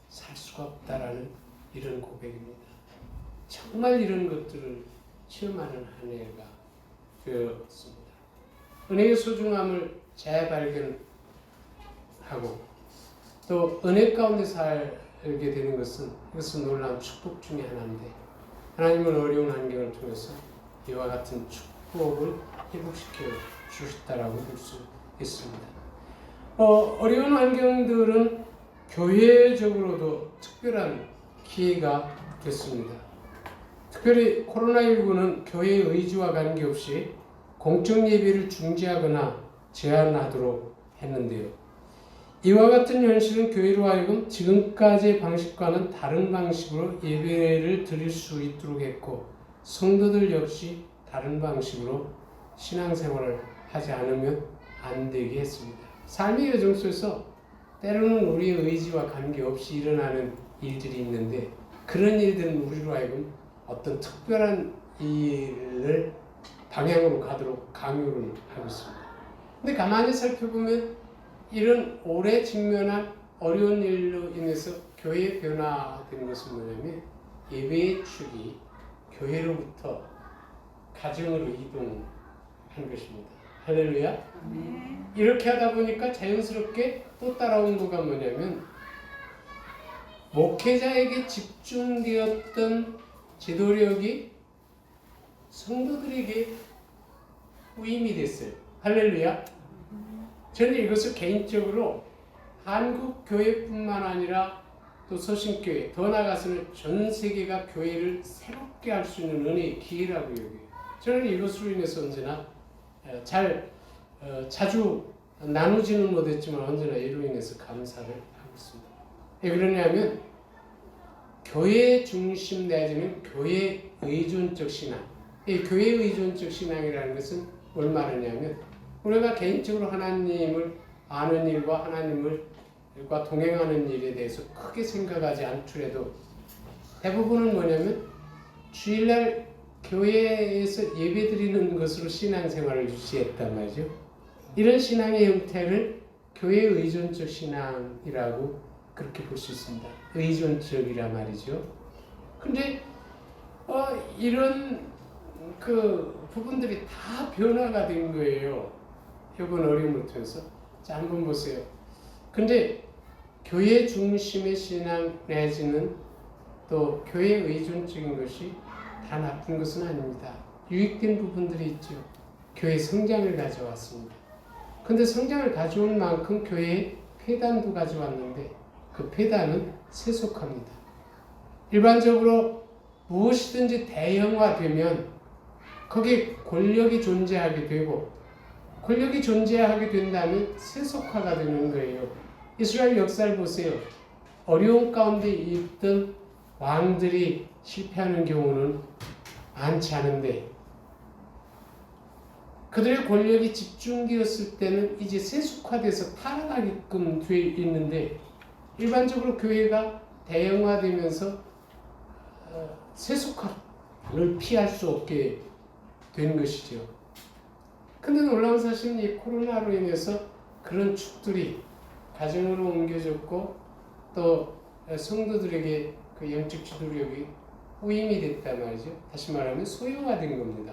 살 수가 없다라는 이런 고백입니다. 정말 이런 것들을 체험하는 한 해가 되었습니다. 은혜의 소중함을 재발견하고 또 은혜 가운데 살게 되는 것은 이것은 놀라운 축복 중에 하나인데 하나님은 어려운 환경을 통해서 이와 같은 축복을 회복시켜 주셨다라고 볼 수 있습니다. 어려운 환경들은 교회적으로도 특별한 기회가 됐습니다. 특별히 코로나19는 교회의 의지와 관계없이 공적 예배를 중지하거나 제한하도록 했는데요. 이와 같은 현실은 교회로 하여금 지금까지의 방식과는 다른 방식으로 예배를 드릴 수 있도록 했고 성도들 역시 다른 방식으로 신앙생활을 하지 않으면 안 되게 했습니다. 삶의 여정 속에서 때로는 우리의 의지와 관계없이 일어나는 일들이 있는데 그런 일들은 우리로 하여금 어떤 특별한 일을 방향으로 가도록 강요를 하고 있습니다. 근데 가만히 살펴보면 이런 오래 직면한 어려운 일로 인해서 교회의 변화된 것은 뭐냐면 예배의 축이 교회로부터 가정으로 이동한 것입니다. 할렐루야. 이렇게 하다 보니까 자연스럽게 또 따라온 거가 뭐냐면 목회자에게 집중되었던 지도력이 성도들에게 후임이 됐어요. 할렐루야. 저는 이것을 개인적으로 한국 교회뿐만 아니라 또 서신교회, 더 나아가서는 전 세계가 교회를 새롭게 할 수 있는 은혜의 기회라고 여겨요. 저는 이것으로 인해서 언제나 자주 나누지는 못했지만 언제나 이로 인해서 감사를 하고 있습니다. 왜 그러냐면 교회 중심 내지는 교회 의존적 신앙. 이 교회 의존적 신앙이라는 것은 뭘 말하냐면 우리가 개인적으로 하나님을 아는 일과 하나님과 동행하는 일에 대해서 크게 생각하지 않더라도 대부분은 뭐냐면 주일날 교회에서 예배드리는 것으로 신앙생활을 유지했단 말이죠. 이런 신앙의 형태를 교회 의존적 신앙이라고 그렇게 볼 수 있습니다. 의존적이라 말이죠. 근데 이런 그 부분들이 다 변화가 된 거예요. 이번 어려움을 통해서. 자, 한번 보세요. 근데 교회 중심의 신앙 내지는 또 교회 의존적인 것이 다 나쁜 것은 아닙니다. 유익된 부분들이 있죠. 교회 성장을 가져왔습니다. 근데 성장을 가져올 만큼 교회에 폐단도 가져왔는데 그 폐단은 세속화입니다. 일반적으로 무엇이든지 대형화되면 거기에 권력이 존재하게 되고 권력이 존재하게 된다면 세속화가 되는 거예요. 이스라엘 역사를 보세요. 어려운 가운데 있던 왕들이 실패하는 경우는 많지 않은데 그들의 권력이 집중되었을 때는 이제 세속화돼서 타락하게끔 되어 있는데 일반적으로 교회가 대형화되면서 세속화를 피할 수 없게 된 것이죠. 근데 놀라운 사실은 이 코로나로 인해서 그런 축들이 가정으로 옮겨졌고 또 성도들에게 그 영적 지도력이 후임이 됐단 말이죠. 다시 말하면 소형화된 겁니다.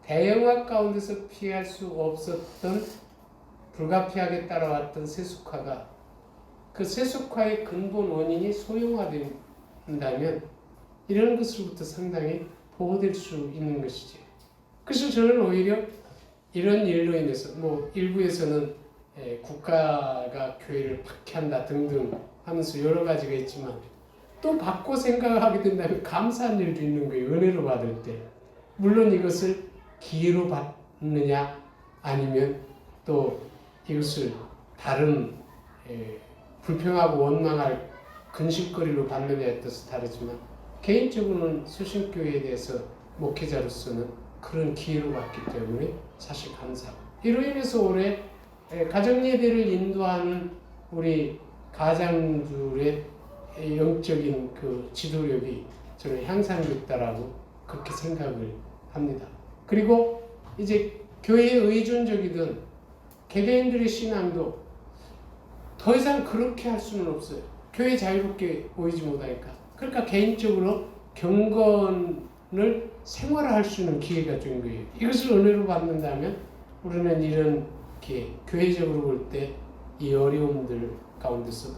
대형화 가운데서 피할 수 없었던 불가피하게 따라왔던 세속화가 그 세속화의 근본 원인이 소형화된다면 이런 것으로부터 상당히 보호될 수 있는 것이죠. 그래서 저는 오히려 이런 일로 인해서 일부에서는 국가가 교회를 박해한다 등등 하면서 여러 가지가 있지만 또 바꿔 생각하게 된다면 감사한 일도 있는 거예요. 은혜로 받을 때. 물론 이것을 기회로 받느냐 아니면 또 이것을 다른 불평하고 원망할 근심거리로 받느냐에 따라서 다르지만 개인적으로는 수신교회에 대해서 목회자로서는 그런 기회로 받기 때문에 사실 감사하고 이로 인해서 올해 가정예배를 인도하는 우리 가장들의 영적인 그 지도력이 저는 향상됐다라고 그렇게 생각을 합니다. 그리고 이제 교회에 의존적이든 개개인들의 신앙도 더 이상 그렇게 할 수는 없어요. 교회 자유롭게 모이지 못하니까. 그러니까 개인적으로 경건을 생활화할 수 있는 기회가 된 거예요. 이것을 은혜로 받는다면 우리는 이런 기회, 교회적으로 볼 때 이 어려움들 가운데서도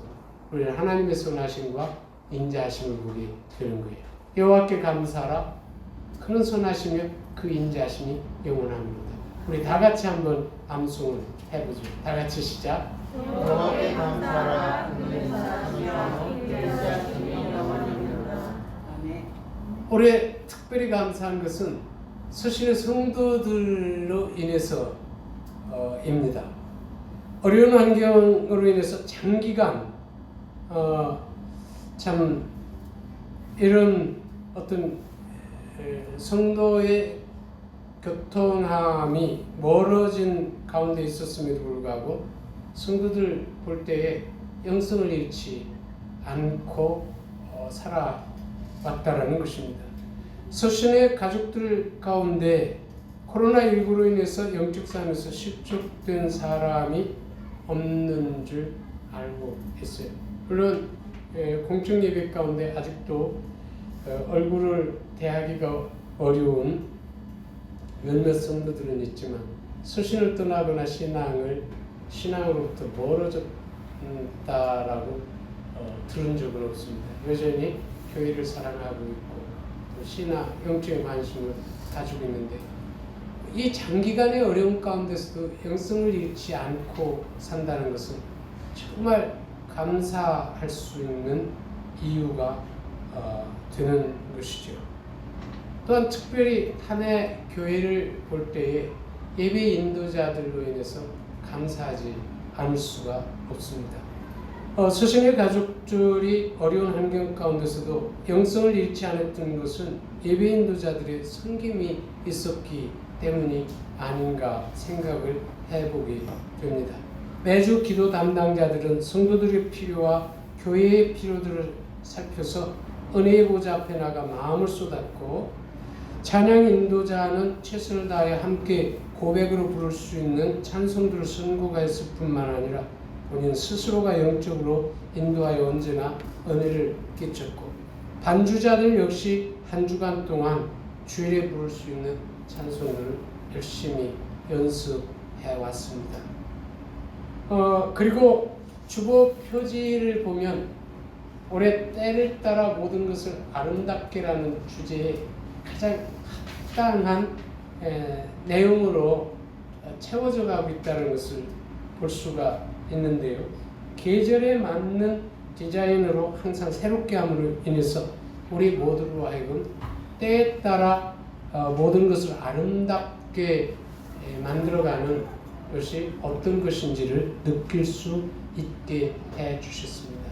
우리는 하나님의 선하심과 인자하심을 보게 되는 거예요. 여호와께 감사하라. 그는 선하시며 그 인자하심이 영원합니다. 우리 다 같이 한번 암송을 해보죠. 다 같이 시작. 여호와께 감사하라. 그는 선하시며 그 인자하심이 영원합니다. 아멘. 올해 특별히 감사한 것은 서신의 성도들로 인해서입니다. 어려운 환경으로 인해서 장기간 참 이런 어떤 성도의 교통함이 멀어진 가운데 있었음에도 불구하고 성도들 볼 때에 영성을 잃지 않고 살아왔다라는 것입니다. 서신의 가족들 가운데 코로나19로 인해서 영적 삶에서 실족된 사람이 없는 줄 알고 있어요. 물론 공적 예배 가운데 아직도 얼굴을 대하기가 어려운 몇몇 성도들은 있지만 서신을 떠나거나 신앙으로부터 멀어졌다라고 들은 적은 없습니다. 여전히 교회를 사랑하고 있고 또 신앙, 영적인 관심을 가지고 있는데 이 장기간의 어려움 가운데서도 영성을 잃지 않고 산다는 것은 정말 감사할 수 있는 이유가 되는 것이죠. 또한 특별히 한 해 교회를 볼 때에 예배 인도자들로 인해서 감사하지 않을 수가 없습니다. 서신의 가족들이 어려운 환경 가운데서도 영성을 잃지 않았던 것은 예배 인도자들의 섬김이 있었기 때문이 아닌가 생각을 해보게 됩니다. 매주 기도 담당자들은 성도들의 필요와 교회의 필요들을 살펴서 은혜의 보좌 앞에 나가 마음을 쏟았고 찬양 인도자는 최선을 다해 함께 고백으로 부를 수 있는 찬송들을 선곡하였을 뿐만 아니라 본인 스스로가 영적으로 인도하여 언제나 은혜를 끼쳤고 반주자들 역시 한 주간 동안 주일에 부를 수 있는 찬송들을 열심히 연습해 왔습니다. 그리고 주보 표지를 보면 올해 때를 따라 모든 것을 아름답게라는 주제에 가장 합당한 내용으로 채워져 가고 있다는 것을 볼 수가 있는데요. 계절에 맞는 디자인으로 항상 새롭게 함으로 인해서 우리 모두로 하여금 때에 따라 모든 것을 아름답게 만들어가는 것이 어떤 것인지를 느낄 수 있게 해 주셨습니다.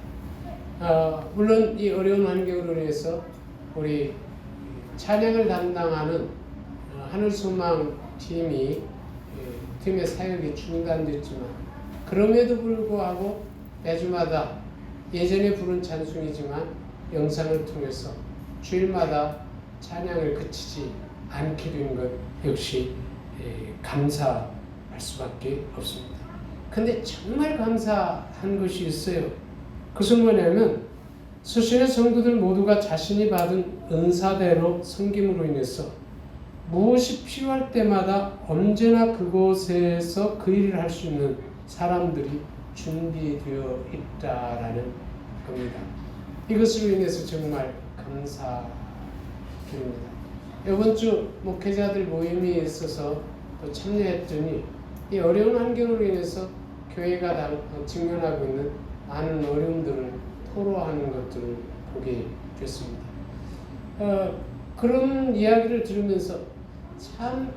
물론 이 어려운 환경으로 인해서 우리 찬양을 담당하는 하늘소망 팀의 사역이 중단됐지만 그럼에도 불구하고 매주마다 예전에 부른 찬송이지만 영상을 통해서 주일마다 찬양을 그치지 않게 된 것 역시 감사할 수밖에 없습니다. 근데 정말 감사한 것이 있어요. 그것은 뭐냐면 수신의 성도들 모두가 자신이 받은 은사대로 섬김으로 인해서 무엇이 필요할 때마다 언제나 그곳에서 그 일을 할 수 있는 사람들이 준비되어 있다라는 겁니다. 이것으로 인해서 정말 감사드립니다. 이번 주 목회자들 모임이 있어서 또 참여했더니 이 어려운 환경으로 인해서 교회가 직면하고 있는 많은 어려움들을 토로하는 것들을 보게 됐습니다. 그런 이야기를 들으면서 참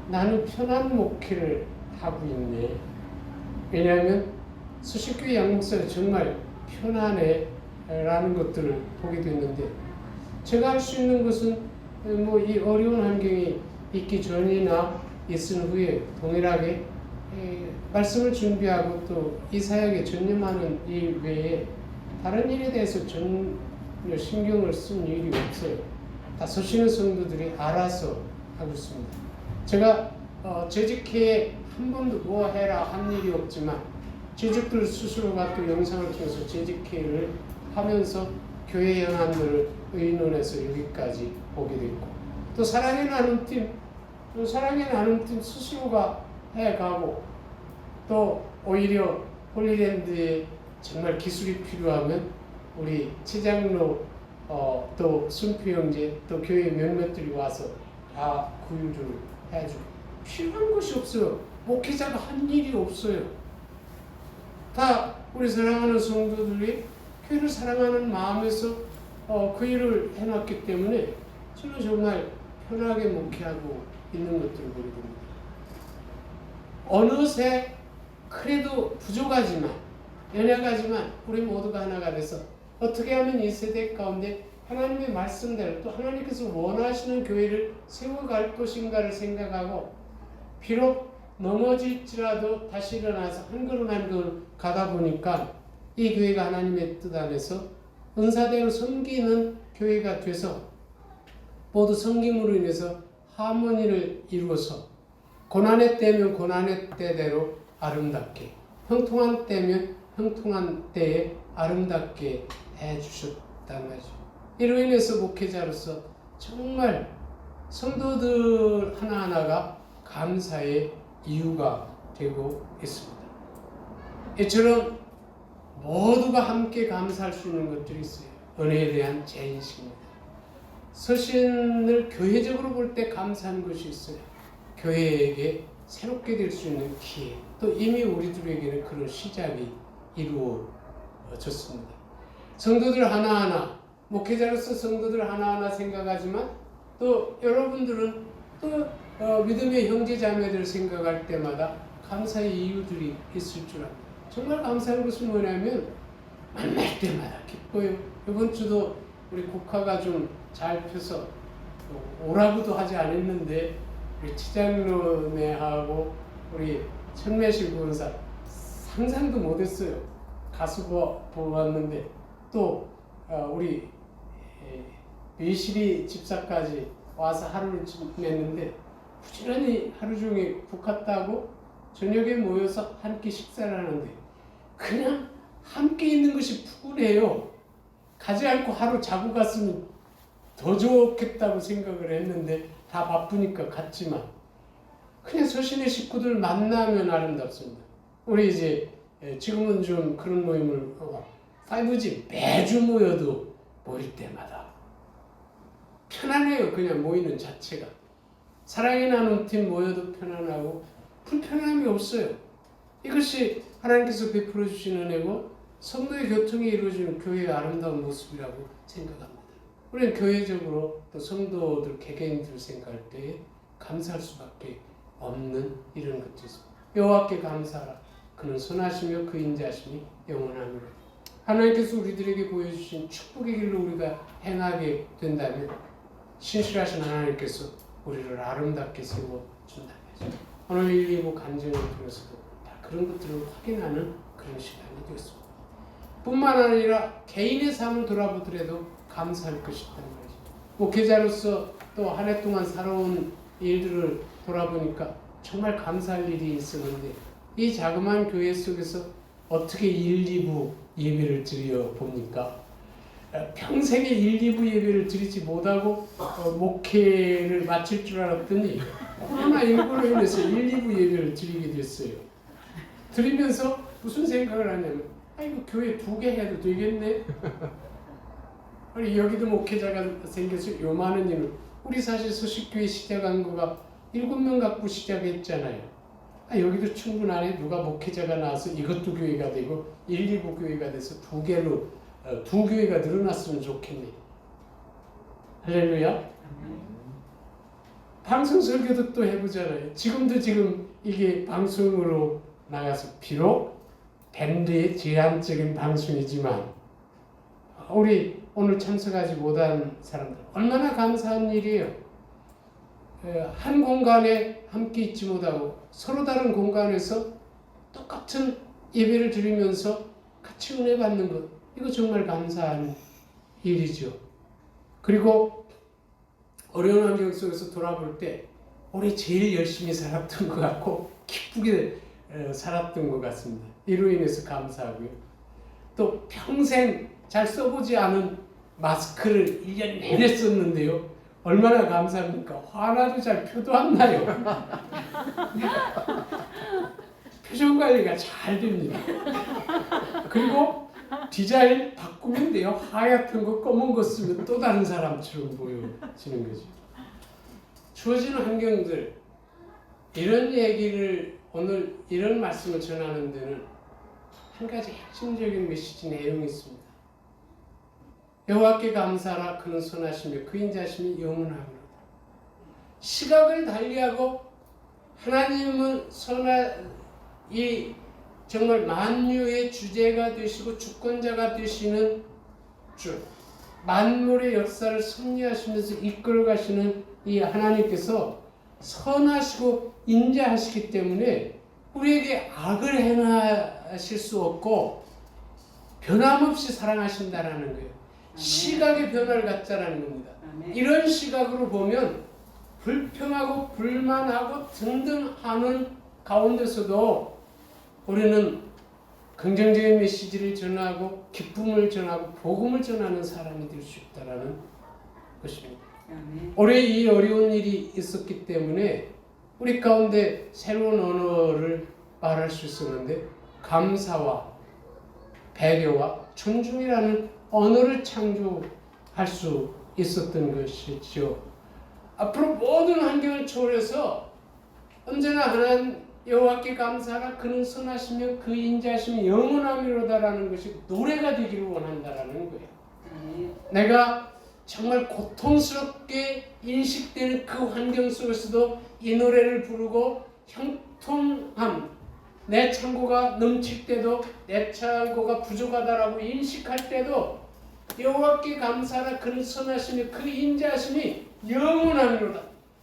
나는 편한 목회를 하고 있네. 왜냐하면 수식교회 양목사가 정말 편안해 라는 것들을 보게 됐는데 제가 할 수 있는 것은 이 어려운 환경이 있기 전이나 있은 후에 동일하게 말씀을 준비하고 또 이 사역에 전념하는 일 외에 다른 일에 대해서 전혀 신경을 쓴 일이 없어요. 다 서시는 성도들이 알아서 하고 있습니다. 제가 재직회에 한 번도 뭐 해라 한 일이 없지만 재직들 스스로가 또 영상을 통해서 재직회를 하면서 교회 현안들을 의논해서 여기까지 오게 됐고 또 사랑의 나눔팀 스스로가 해가고 또 오히려 홀리랜드에 정말 기술이 필요하면 우리 최장로 또 순표 형제 또 교회 몇몇들이 와서 다 구유를 해주고 필요한 것이 없어요. 목회자가 한 일이 없어요. 다 우리 사랑하는 성도들이 교회를 사랑하는 마음에서 그 일을 해놨기 때문에 저는 정말 편하게 목회하고 있는 것들을 보게 됩니다. 어느새 그래도 부족하지만 연약하지만 우리 모두가 하나가 돼서 어떻게 하면 이 세대 가운데 하나님의 말씀대로 또 하나님께서 원하시는 교회를 세워갈 것인가를 생각하고 비록 넘어질지라도 다시 일어나서 한 걸음 한 걸음 가다 보니까 이 교회가 하나님의 뜻 안에서 은사대로 섬기는 교회가 돼서 모두 섬김으로 인해서 하모니를 이루어서 고난의 때면 고난의 때대로 아름답게 형통한 때면 형통한 때에 아름답게 해주셨단 말이죠. 이로 인해서 목회자로서 정말 성도들 하나하나가 감사의 이유가 되고 있습니다. 이처럼 모두가 함께 감사할 수 있는 것들이 있어요. 은혜에 대한 재인식입니다. 서신을 교회적으로 볼 때 감사하는 것이 있어요. 교회에게 새롭게 될 수 있는 기회, 또 이미 우리들에게는 그런 시작이 이루어졌습니다. 성도들 하나하나, 목회자로서 성도들 하나하나 생각하지만 또 여러분들은 또 믿음의 형제 자매들 생각할 때마다 감사의 이유들이 있을 줄 압니다. 정말 감사한 것은 뭐냐면 만날 때마다 기뻐요. 이번 주도 우리 국화가 좀 잘 펴서 오라고도 하지 않았는데 우리 치장로네하고 우리 천매실 구원사 상상도 못했어요. 가수 보았는데 또 우리 미실이 집사까지 와서 하루를 지냈는데 부지런히 하루 종일 국 갔다 하고 저녁에 모여서 한 끼 식사를 하는데 그냥 함께 있는 것이 푸근해요. 가지 않고 하루 자고 갔으면 더 좋겠다고 생각을 했는데 다 바쁘니까 갔지만 그냥 서신의 식구들 만나면 아름답습니다. 우리 이제 지금은 좀 그런 모임을 5G 매주 모여도 모일 때마다 편안해요. 그냥 모이는 자체가. 사랑의 나눔팀 모여도 편안하고 불편함이 없어요. 이것이 하나님께서 베풀어 주신 은혜고 성도의 교통이 이루어지는 교회의 아름다운 모습이라고 생각합니다. 우리는 교회적으로 또 성도들 개개인들 생각할 때 감사할 수밖에 없는 이런 것도 있습니다. 여호와께 감사하라. 그는 선하시며 그 인자하심이 영원하노라. 하나님께서 우리들에게 보여주신 축복의 길로 우리가 행하게 된다면 신실하신 하나님께서 우리를 아름답게 세워준다는 거죠. 오늘 1, 2부 간증을 통해서도 다 그런 것들을 확인하는 그런 시간이 되었습니다. 뿐만 아니라 개인의 삶을 돌아보더라도 감사할 것이 있다는 거죠. 목회자로서 또 한 해 동안 살아온 일들을 돌아보니까 정말 감사할 일이 있었는데 이 자그마한 교회 속에서 어떻게 1, 2부 예배를 드려 봅니까? 평생에 1, 2부 예배를 드리지 못하고 목회를 마칠 줄 알았더니 코로나19로 인해서 1, 2부 예배를 드리게 됐어요. 드리면서 무슨 생각을 하냐면 이거 교회 2개 해도 되겠네? 아니 여기도 목회자가 생겨서 요만한 일을 우리 사실 소식교회 시작한 거가 7명 갖고 시작했잖아요. 여기도 충분하네. 누가 목회자가 나와서 이것도 교회가 되고 1, 2부 교회가 돼서 2개로 2교회가 늘어났으면 좋겠네. 할렐루야. 방송 설교도 또 해보잖아요. 지금도 지금 이게 방송으로 나가서 비록 밴드의 제한적인 방송이지만 우리 오늘 참석하지 못한 사람들 얼마나 감사한 일이에요. 한 공간에 함께 있지 못하고 서로 다른 공간에서 똑같은 예배를 드리면서 같이 은혜 받는 것, 이거 정말 감사한 일이죠. 그리고 어려운 환경 속에서 돌아볼 때 올해 제일 열심히 살았던 것 같고 기쁘게 살았던 것 같습니다. 이로 인해서 감사하고요. 또 평생 잘 써보지 않은 마스크를 1년 내내 썼는데요. 얼마나 감사합니까? 하나도 잘 표도 안 나요. 표정 관리가 잘 됩니다. 그리고 디자인 바꾸면 돼요. 하얗던 거 검은 거 쓰면 또 다른 사람처럼 보여지는 거죠. 주어지는 환경들, 이런 얘기를 오늘 이런 말씀을 전하는 데는 한 가지 핵심적인 메시지 내용이 있습니다. 여호와께 감사하라. 그는 선하시며 그 인자하심이 영원하노라. 시각을 달리하고 하나님은 이 정말 만유의 주제가 되시고 주권자가 되시는 주, 만물의 역사를 섭리하시면서 이끌어 가시는 이 하나님께서 선하시고 인자하시기 때문에 우리에게 악을 행하실 수 없고 변함없이 사랑하신다라는 거예요. 시각의 변화를 갖자라는 겁니다. 이런 시각으로 보면 불평하고 불만하고 등등 하는 가운데서도 우리는 긍정적인 메시지를 전하고 기쁨을 전하고 복음을 전하는 사람이 될 수 있다는 것입니다. 올해 이 어려운 일이 있었기 때문에 우리 가운데 새로운 언어를 말할 수 있었는데 감사와 배려와 존중이라는 언어를 창조할 수 있었던 것이죠. 앞으로 모든 환경을 초월해서 언제나 하나님 여호와께 감사하라. 그는 선하시며 그 인자하심이 영원하미로다라는 것이 노래가 되기를 원한다라는 거예요. 내가 정말 고통스럽게 인식되는 그 환경 속에서도 이 노래를 부르고 형통함, 내 창고가 넘칠 때도 내 창고가 부족하다라고 인식할 때도 여호와께 감사하라. 그는 선하시며 그 인자하심이 영원하미로다.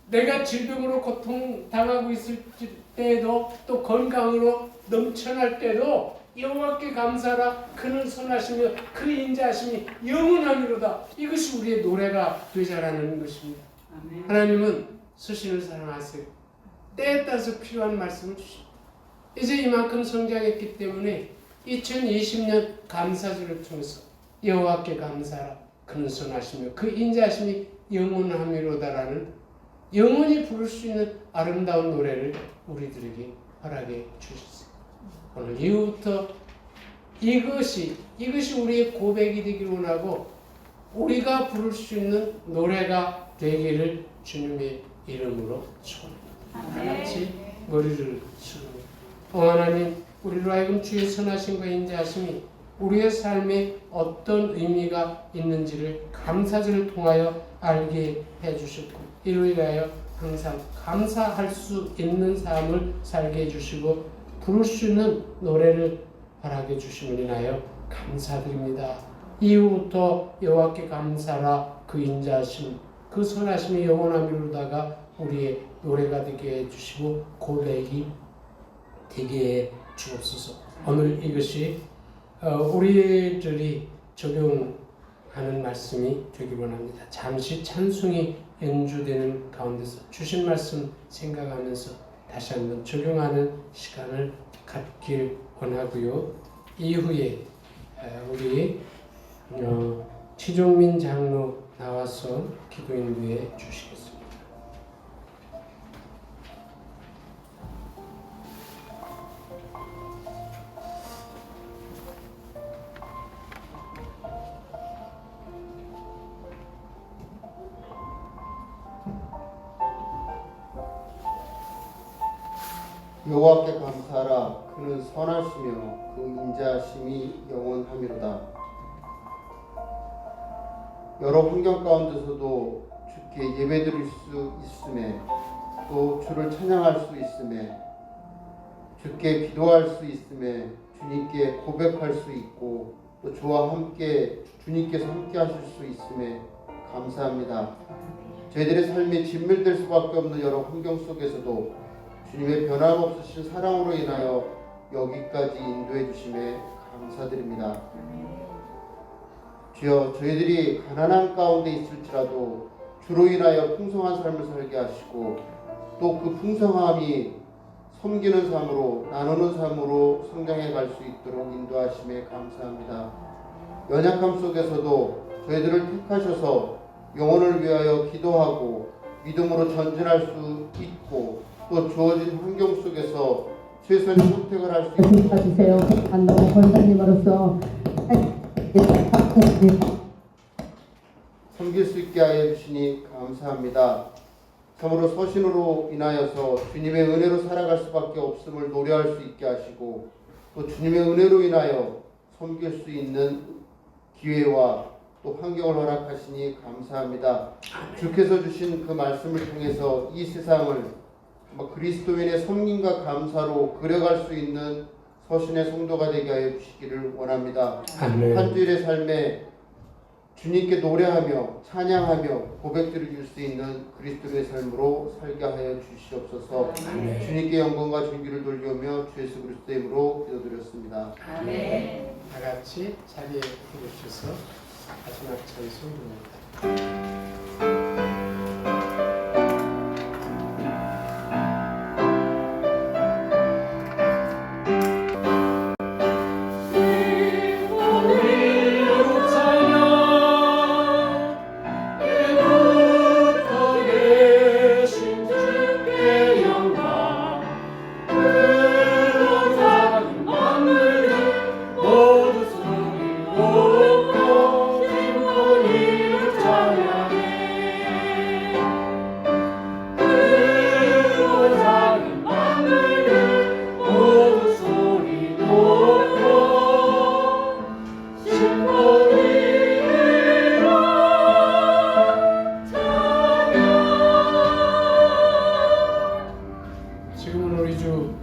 내가 질병으로 고통당하고 있을 때에도 또 건강으로 넘쳐날 때도 여호와께 감사하라. 그는 선하시며 그 인자하심이 영원하미로다. 이것이 우리의 노래가 되자라는 것입니다. 아멘. 하나님은 서신을 사랑하세요. 때에 따라서 필요한 말씀을 주십니다. 이제 이만큼 성장했기 때문에 2020년 감사절을 통해서 여호와께 감사하라. 그는 선하시며 그 인자하심이 영원하미로다라는 영원히 부를 수 있는 아름다운 노래를 우리들에게 허락해 주셨어요. 오늘 이후부터 이것이 우리의 고백이 되기를 원하고 우리가 부를 수 있는 노래가 되기를 주님의 이름으로 축원합니다. 다 같이 머리를 숙입니다. 하나님, 우리로 하여금 주의 선하심과 인자하심이 우리의 삶에 어떤 의미가 있는지를 감사절을 통하여 알게 해주셨고 이로 인하여 항상 감사할 수 있는 삶을 살게 해주시고 부를 수 있는 노래를 허락해 주심을 인하여 감사드립니다. 이후부터 여호와께 감사라 그 인자하심 그 선하심이 영원함이로다가 우리의 노래가 되게 해주시고 고백이 되게 해 주옵소서. 오늘 이것이 우리들이 적용하는 말씀이 되길 원합니다. 잠시 찬송이 연주되는 가운데서 주신 말씀 생각하면서 다시 한번 적용하는 시간을 갖길 원하고요. 이후에 우리 최종민 장로 나와서 기도 인도해 주시겠습니다. 여호와께 감사하라. 그는 선하시며 그 인자하심이 영원하미로다. 여러 환경 가운데서도 주께 예배드릴 수 있음에 또 주를 찬양할 수 있음에 주께 기도할 수 있음에 주님께 고백할 수 있고 또 주와 함께 주님께서 함께 하실 수 있음에 감사합니다. 저희들의 삶이 진밀될 수밖에 없는 여러 환경 속에서도 주님의 변함없으신 사랑으로 인하여 여기까지 인도해 주심에 감사드립니다. 주여, 저희들이 가난한 가운데 있을지라도 주로 인하여 풍성한 삶을 살게 하시고 또 그 풍성함이 섬기는 삶으로 나누는 삶으로 성장해 갈 수 있도록 인도하심에 감사합니다. 연약함 속에서도 저희들을 택하셔서 영혼을 위하여 기도하고 믿음으로 전진할 수 있고 또 주어진 환경 속에서 최선의 선택을 할 수 있도록 도와주세요. 안동 권사님으로서 섬길 수 있게 하여 주시니 감사합니다. 참으로 서신으로 인하여서 주님의 은혜로 살아갈 수밖에 없음을 노래할 수 있게 하시고 또 주님의 은혜로 인하여 섬길 수 있는 기회와 또 환경을 허락하시니 감사합니다. 주께서 주신 그 말씀을 통해서 이 세상을 그리스도인의 섬김과 감사로 그려갈 수 있는 서신의 성도가 되게 하여 주시기를 원합니다. 아멘. 한 주일의 삶에 주님께 노래하며 찬양하며 고백드릴 수 있는 그리스도의 삶으로 살게 하여 주시옵소서. 아멘. 주님께 영광과 존귀를 돌리오며 주 예수 그리스도의 이름으로 기도드렸습니다. 아멘. 다 같이 자리에 들어주셔서 마지막 찬송 부릅니다.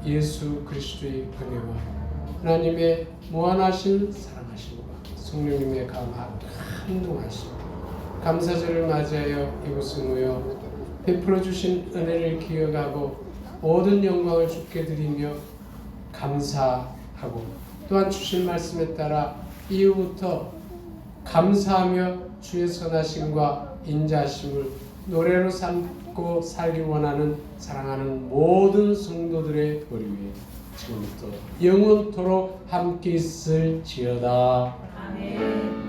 예수 그리스도의 은혜와 하나님의 무한하신 사랑하심과 성령님의 감동하심 감사절을 맞이하여 이곳에 모여 베풀어 주신 은혜를 기억하고 모든 영광을 주께 드리며 감사하고 또한 주신 말씀에 따라 이후부터 감사하며 주의 선하심과 인자하심을 노래로 삼고 살기 원하는 사랑하는 모든 성도들의 머리 위에 지금부터 영원토록 함께 있을지어다. 아멘.